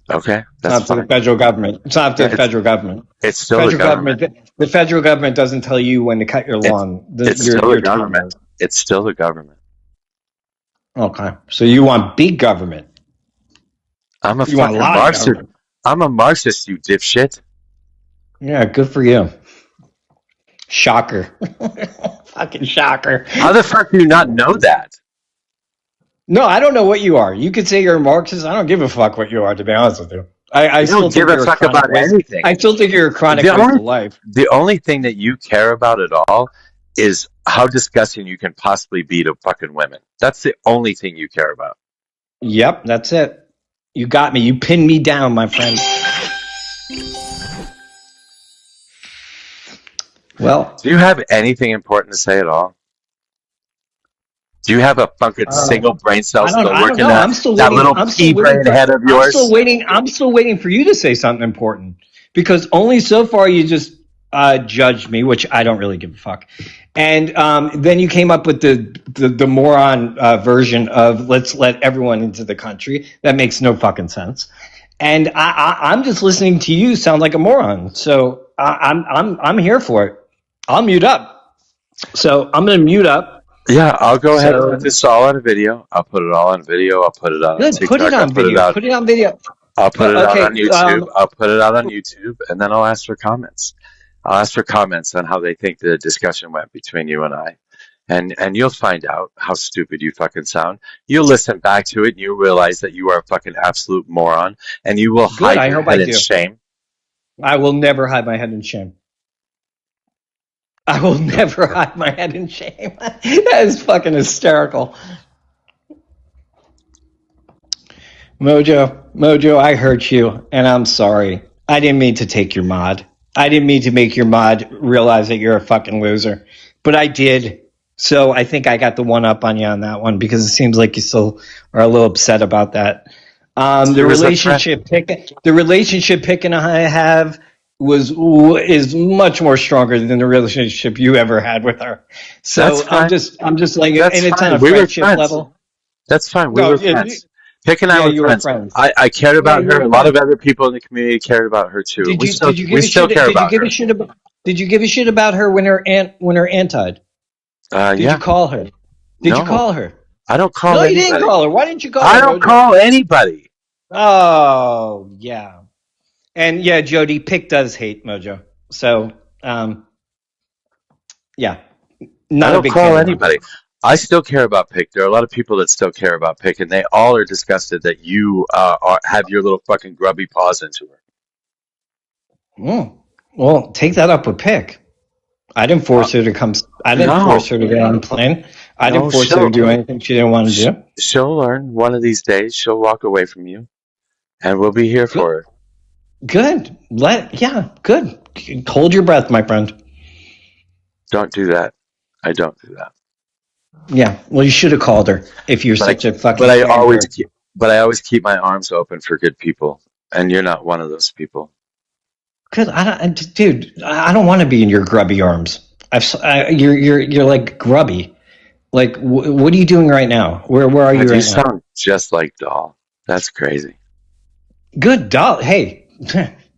Speaker 2: Okay,
Speaker 3: that's not to the federal government. It's not to the federal government.
Speaker 2: It's still the government.
Speaker 3: The federal government doesn't tell you when to cut your lawn.
Speaker 2: It's still the government. It's still the government.
Speaker 3: Okay, so you want big government?
Speaker 2: I'm a fucking Marxist. I'm a Marxist, you dipshit.
Speaker 3: Yeah, good for you. Shocker. Fucking shocker.
Speaker 2: How the fuck do you not know that?
Speaker 3: No, I don't know what you are. You could say you're a Marxist. I don't give a fuck what you are, to be honest with you. I
Speaker 2: don't give a fuck about anything.
Speaker 3: I still think you're a chronic waste of life.
Speaker 2: The only thing that you care about at all is how disgusting you can possibly be to fucking women. That's the only thing you care about.
Speaker 3: Yep, that's it. You got me. You pinned me down, my friend. Well,
Speaker 2: do you have anything important to say at all? Do you have a fucking single brain cell still working? That little pea brain head of yours.
Speaker 3: I'm still waiting for you to say something important, because only so far you just judged me, which I don't really give a fuck. And then you came up with the moron version of let's let everyone into the country. That makes no fucking sense. And I'm just listening to you sound like a moron. So I'm here for it. I'll mute up. So I'm going to mute up.
Speaker 2: Yeah, I'll go ahead and put this all on video. I'll put it all on video. I'll put it on TikTok.
Speaker 3: Put it on video. Put it on video.
Speaker 2: I'll put it out on YouTube. I'll put it out on YouTube, and then I'll ask for comments. I'll ask for comments on how they think the discussion went between you and I. And you'll find out how stupid you fucking sound. You'll listen back to it, and you'll realize that you are a fucking absolute moron, and you will hide your head in shame.
Speaker 3: I will never hide my head in shame. I will never hide my head in shame. That is fucking hysterical. Mojo, I hurt you, and I'm sorry. I didn't mean to take your mod. I didn't mean to make your mod realize that you're a fucking loser. But I did. So I think I got the one up on you on that one, because it seems like you still are a little upset about that. The relationship picking I have is much more stronger than the relationship you ever had with her. So
Speaker 2: That's fine.
Speaker 3: I'm just letting you,
Speaker 2: That's
Speaker 3: and it's
Speaker 2: fine.
Speaker 3: on a
Speaker 2: We were
Speaker 3: friendship
Speaker 2: friends.
Speaker 3: level.
Speaker 2: That's fine. We
Speaker 3: No,
Speaker 2: were
Speaker 3: yeah,
Speaker 2: friends. Pick and I
Speaker 3: yeah,
Speaker 2: were
Speaker 3: you were
Speaker 2: friends.
Speaker 3: friends.
Speaker 2: I cared
Speaker 3: Yeah,
Speaker 2: about
Speaker 3: you
Speaker 2: her.
Speaker 3: were
Speaker 2: A lot of
Speaker 3: friends.
Speaker 2: other people in the community cared about her too.
Speaker 3: Did
Speaker 2: We
Speaker 3: you
Speaker 2: still
Speaker 3: give
Speaker 2: we
Speaker 3: a
Speaker 2: still
Speaker 3: shit?
Speaker 2: care
Speaker 3: Did you
Speaker 2: about
Speaker 3: give
Speaker 2: her.
Speaker 3: a shit about? Did you give a shit about her when her aunt died? Did
Speaker 2: Yeah.
Speaker 3: you call her? Did you
Speaker 2: No,
Speaker 3: call her?
Speaker 2: I don't call
Speaker 3: No, you
Speaker 2: anybody.
Speaker 3: didn't call her. Why didn't you call
Speaker 2: I
Speaker 3: her,
Speaker 2: don't
Speaker 3: Mojo?
Speaker 2: call anybody.
Speaker 3: Oh, yeah. And yeah, Jody, Pick does hate Mojo. So, yeah,
Speaker 2: I
Speaker 3: not a
Speaker 2: don't
Speaker 3: big
Speaker 2: call
Speaker 3: fan of
Speaker 2: anybody.
Speaker 3: Mojo.
Speaker 2: I still care about Pick. There are a lot of people that still care about Pick, and they all are disgusted that you have your little fucking grubby paws into her.
Speaker 3: Well, take that up with Pick. I didn't force her to come. I didn't
Speaker 2: No,
Speaker 3: force her to get on a plane. I
Speaker 2: no,
Speaker 3: didn't force her to do anything she didn't want to do.
Speaker 2: she'll learn one of these days. She'll walk away from you, and we'll be here for her.
Speaker 3: Good. Good. Hold your breath, my friend.
Speaker 2: Don't do that. I don't do that.
Speaker 3: Yeah. Well, you should have called her if you're such a fucking.
Speaker 2: But I always keep my arms open for good people, and you're not one of those people.
Speaker 3: Good. Dude. I don't want to be in your grubby arms. You're like grubby. Like, what are you doing right now? Where are you right now?
Speaker 2: You sound just like Doll. That's crazy.
Speaker 3: Good, Doll. Hey,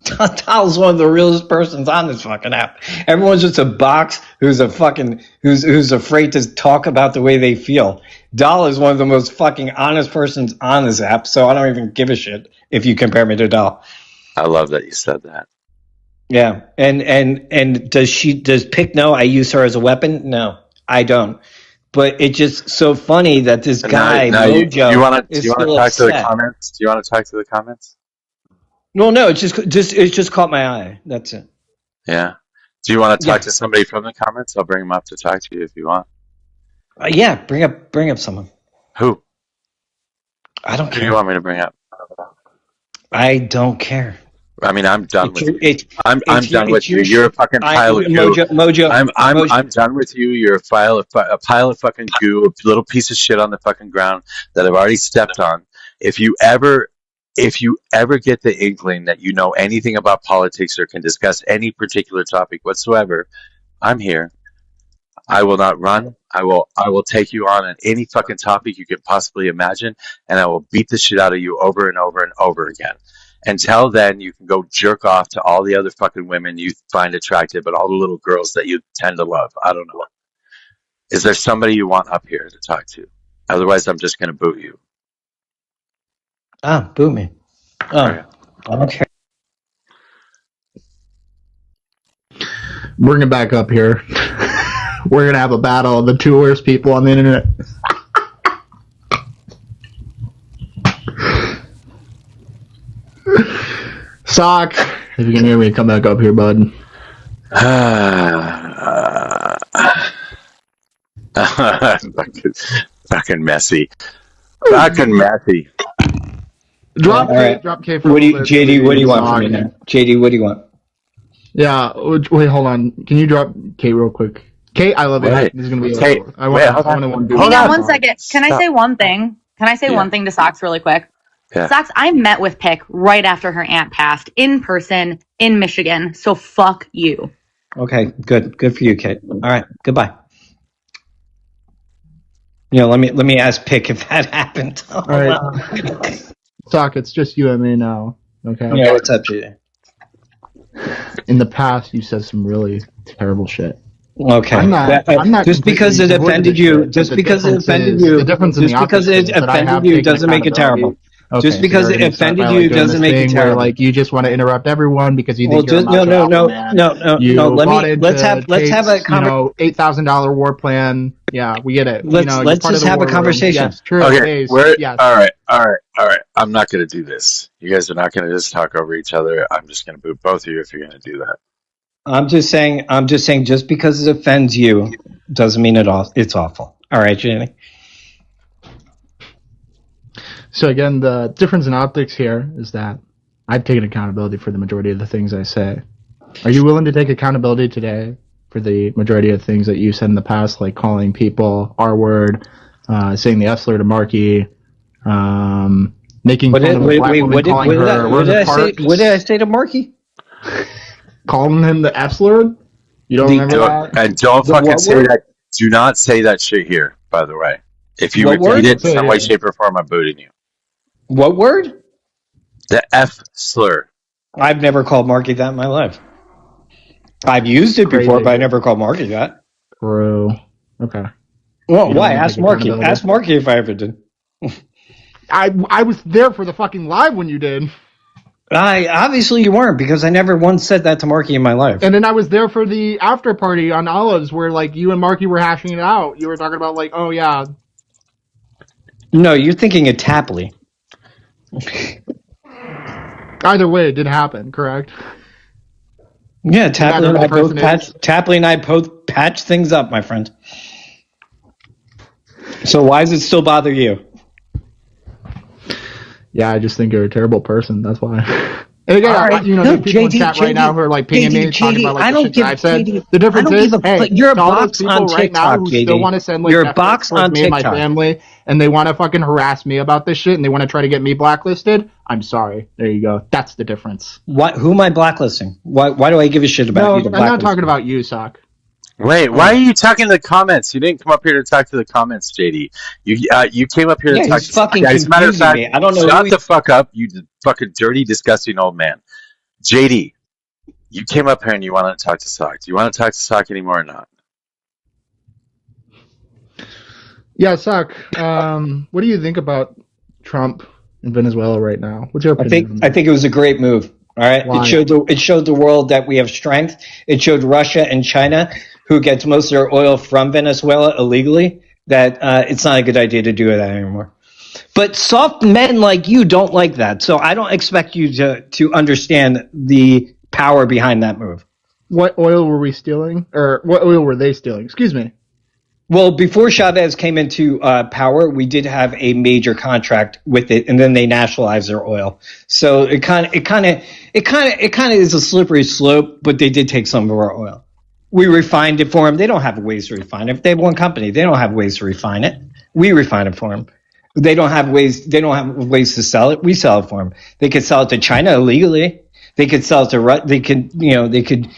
Speaker 3: Doll's one of the realest persons on this fucking app. Everyone's just a box who's afraid to talk about the way they feel. Doll is one of the most fucking honest persons on this app, so I don't even give a shit if you compare me to Doll.
Speaker 2: I love that you said that.
Speaker 3: Yeah, and does Pick know I use her as a weapon? No, I don't. But it's just so funny that this guy Mojo
Speaker 2: do you want to talk
Speaker 3: upset.
Speaker 2: to the comments? Do you want to talk to the comments?
Speaker 3: No, it's just caught my eye. That's it.
Speaker 2: Yeah. Do you want to talk to somebody from the comments? I'll bring them up to talk to you if you want.
Speaker 3: Yeah, bring up someone.
Speaker 2: Who?
Speaker 3: I don't care.
Speaker 2: Who do you want me to bring up?
Speaker 3: I don't care.
Speaker 2: I mean, I'm done with you. I'm done with you. You're a fucking pile of goo.
Speaker 3: Mojo.
Speaker 2: I'm done with you. You're a pile of fucking goo, a little piece of shit on the fucking ground that I've already stepped on. If you ever get the inkling that you know anything about politics or can discuss any particular topic whatsoever, I'm here. I will not run. I will take you on any fucking topic you could possibly imagine, and I will beat the shit out of you over and over and over again. Until then, you can go jerk off to all the other fucking women you find attractive and all the little girls that you tend to love. I don't know. Is there somebody you want up here to talk to? Otherwise, I'm just going to boot you.
Speaker 3: Boot me. Oh,
Speaker 2: Okay.
Speaker 3: I don't care.
Speaker 1: Bring it back up here. We're going to have a battle of the two worst people on the internet. Sock, if you can hear me, come back up here, bud.
Speaker 2: Fucking messy. Fucking messy.
Speaker 1: Drop K,
Speaker 3: right.
Speaker 1: drop K for
Speaker 3: JD, what do you want from me now? JD, what do you want?
Speaker 1: Yeah, wait, hold on. Can you drop K real quick? K, I love it.
Speaker 2: Wait.
Speaker 1: This is going to be
Speaker 2: K,
Speaker 1: hold
Speaker 2: on.
Speaker 4: Hang on 1 second. Can I say one thing? Can I say one thing to Socks really quick?
Speaker 2: Yeah.
Speaker 4: Socks, I met with Pick right after her aunt passed in person in Michigan. So fuck you.
Speaker 3: Okay, good. Good for you, Kate. All right, goodbye. Let me ask Pick if that happened.
Speaker 1: All right. Sock, it's just you and me now. Okay.
Speaker 3: Yeah, what's up, JD?
Speaker 1: In the past, you said some really terrible shit.
Speaker 3: Okay.
Speaker 1: I'm not
Speaker 3: just because it offended you. Just because it offended you.
Speaker 1: The difference in
Speaker 3: just because it offended you doesn't make it terrible.
Speaker 1: Okay,
Speaker 3: just because it offended you doesn't make it terrible.
Speaker 1: Like you just want to interrupt everyone because you think you're a macho man.
Speaker 3: No. Let's have a
Speaker 1: $8,000 war plan. Yeah, we get it.
Speaker 3: Let's just have a conversation.
Speaker 1: Yes, true.
Speaker 2: Okay,
Speaker 1: yes.
Speaker 2: All right. I'm not going to do this. You guys are not going to just talk over each other. I'm just going to boot both of you if you're going to do that.
Speaker 3: I'm just saying. Just because it offends you doesn't mean it's awful. All right, Jenny.
Speaker 1: So again, the difference in optics here is that I've taken accountability for the majority of the things I say. Are you willing to take accountability today for the majority of things that you said in the past, like calling people R-word, saying the S-slur to Marky, making fun of a black woman, calling her Rosa Parks?
Speaker 3: What did I say to Marky?
Speaker 1: calling him the F slur. You don't remember that?
Speaker 2: And don't
Speaker 3: The
Speaker 2: fucking
Speaker 3: what
Speaker 2: say
Speaker 3: word?
Speaker 2: that. Do not say that shit here, by the way. If you
Speaker 3: What
Speaker 2: repeat
Speaker 3: word?
Speaker 2: it in
Speaker 1: Say it
Speaker 2: some way,
Speaker 1: here.
Speaker 2: shape, or form, I'm booting you.
Speaker 3: What word?
Speaker 2: The F slur.
Speaker 3: I've never called Marky that in my life. I've used it before,
Speaker 1: Crazy.
Speaker 3: but I never called Marky that.
Speaker 1: Bro. Okay.
Speaker 3: Well,
Speaker 1: You don't
Speaker 3: why?
Speaker 1: wanna
Speaker 3: Ask
Speaker 1: take
Speaker 3: Marky.
Speaker 1: accountability?
Speaker 3: Ask Marky if I ever did.
Speaker 1: I was there for the fucking live when you did.
Speaker 3: I obviously you weren't, because I never once said that to Marky in my life.
Speaker 1: And then I was there for the after party on Olives where like you and Marky were hashing it out. You were talking about like, oh yeah.
Speaker 3: No, you're thinking of Tapley.
Speaker 1: Either way, it did happen, correct?
Speaker 3: Yeah, Tapley and I both
Speaker 1: patched.
Speaker 3: Tapley and I both patched things up, my friend. So why does it still bother you?
Speaker 1: Yeah, I just think you're a terrible person. That's why. And again,
Speaker 3: All right.
Speaker 1: you know,
Speaker 3: No,
Speaker 1: there's people in chat right now who are like pinging me, talking about like the shit that I've said. The difference is, hey,
Speaker 3: you're a
Speaker 1: to all those
Speaker 3: box
Speaker 1: people
Speaker 3: on
Speaker 1: right now
Speaker 3: TikTok,
Speaker 1: who
Speaker 3: JD.
Speaker 1: still want to send like
Speaker 3: You're a
Speaker 1: death
Speaker 3: box
Speaker 1: threats towards
Speaker 3: on
Speaker 1: me and my
Speaker 3: TikTok.
Speaker 1: family, and they want to fucking harass me about this shit, and they want to try to get me blacklisted. I'm sorry. There you go. That's the difference.
Speaker 3: Who am I blacklisting? Why do I give a shit about you?
Speaker 1: No, I'm not talking about you, Sock.
Speaker 2: Wait, why are you talking to the comments? You didn't come up here to talk to the comments, JD. You came up here to talk
Speaker 3: he's
Speaker 2: to.
Speaker 3: fucking
Speaker 2: As a matter of
Speaker 3: confusing
Speaker 2: fact,
Speaker 3: me. I don't know.
Speaker 2: shut the fuck up, you fucking dirty, disgusting old man. JD, you came up here and you wanted to talk to Sock. Do you want to talk to Sock anymore or not?
Speaker 1: Yeah, Sock. What do you think about Trump in Venezuela right now? What's your opinion?
Speaker 3: I think it was a great move. All right,
Speaker 1: Why?
Speaker 3: it showed the world that we have strength. It showed Russia and China, who gets most of their oil from Venezuela illegally, that it's not a good idea to do that anymore. But soft men like you don't like that, so I don't expect you to understand the power behind that move.
Speaker 1: What oil were we stealing? Or what oil were they stealing? Excuse me.
Speaker 3: Well, before Chavez came into power, we did have a major contract with it, and then they nationalized their oil. So it kind of is a slippery slope. But they did take some of our oil. We refined it for them. They don't have ways to refine it. If they have one company, they don't have ways to refine it. We refine it for them. They don't have ways. They don't have ways to sell it. We sell it for them. They could sell it to China illegally. They could sell it to They could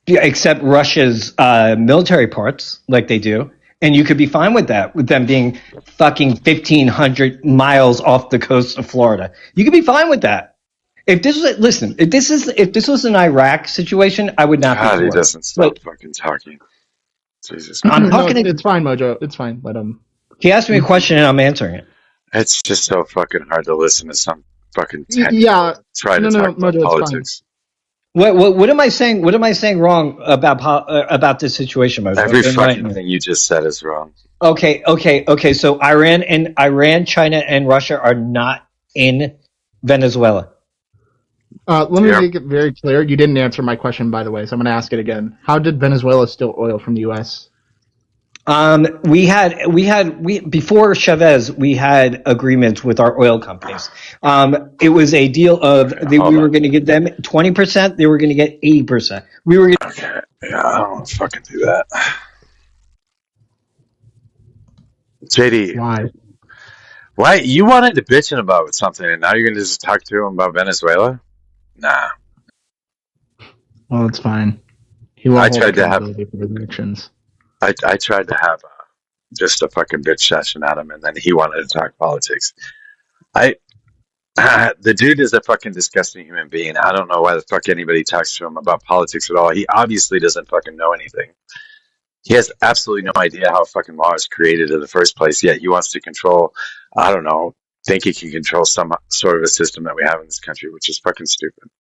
Speaker 3: accept Russia's military parts like they do. And you could be fine with that, with them being fucking 1,500 miles off the coast of Florida. You could be fine with that. If this was an Iraq situation, I would not be.
Speaker 2: God, he doesn't stop fucking talking. Jesus Christ.
Speaker 3: I'm talking.
Speaker 1: It's fine, Mojo. It's fine. Let him.
Speaker 3: He asked me a question and I'm answering it.
Speaker 2: It's just so fucking hard to listen to some fucking
Speaker 1: Yeah.
Speaker 2: try to talk about
Speaker 1: Mojo,
Speaker 2: politics.
Speaker 3: What am I saying? What am I saying wrong about this situation, Mojo?
Speaker 2: Every fucking thing you just said is wrong.
Speaker 3: Okay. So Iran, China, and Russia are not in Venezuela.
Speaker 1: Let me make it very clear. You didn't answer my question, by the way, so I'm going to ask it again. How did Venezuela steal oil from the U.S.?
Speaker 3: We before Chavez, we had agreements with our oil companies. It was a deal of we were going to give them 20%. They were going to get 80%. We were.
Speaker 2: Okay. Yeah, I don't want to fucking do that. JD, why you wanted to bitching about something, and now you're going to just talk to him about Venezuela? Nah.
Speaker 1: Well, it's fine.
Speaker 2: I tried to have
Speaker 1: predictions.
Speaker 2: I tried to have just a fucking bitch session at him, and then he wanted to talk politics. The dude is a fucking disgusting human being. I don't know why the fuck anybody talks to him about politics at all. He obviously doesn't fucking know anything. He has absolutely no idea how fucking law is created in the first place, yet he wants to control, I don't know, think he can control some sort of a system that we have in this country, which is fucking stupid.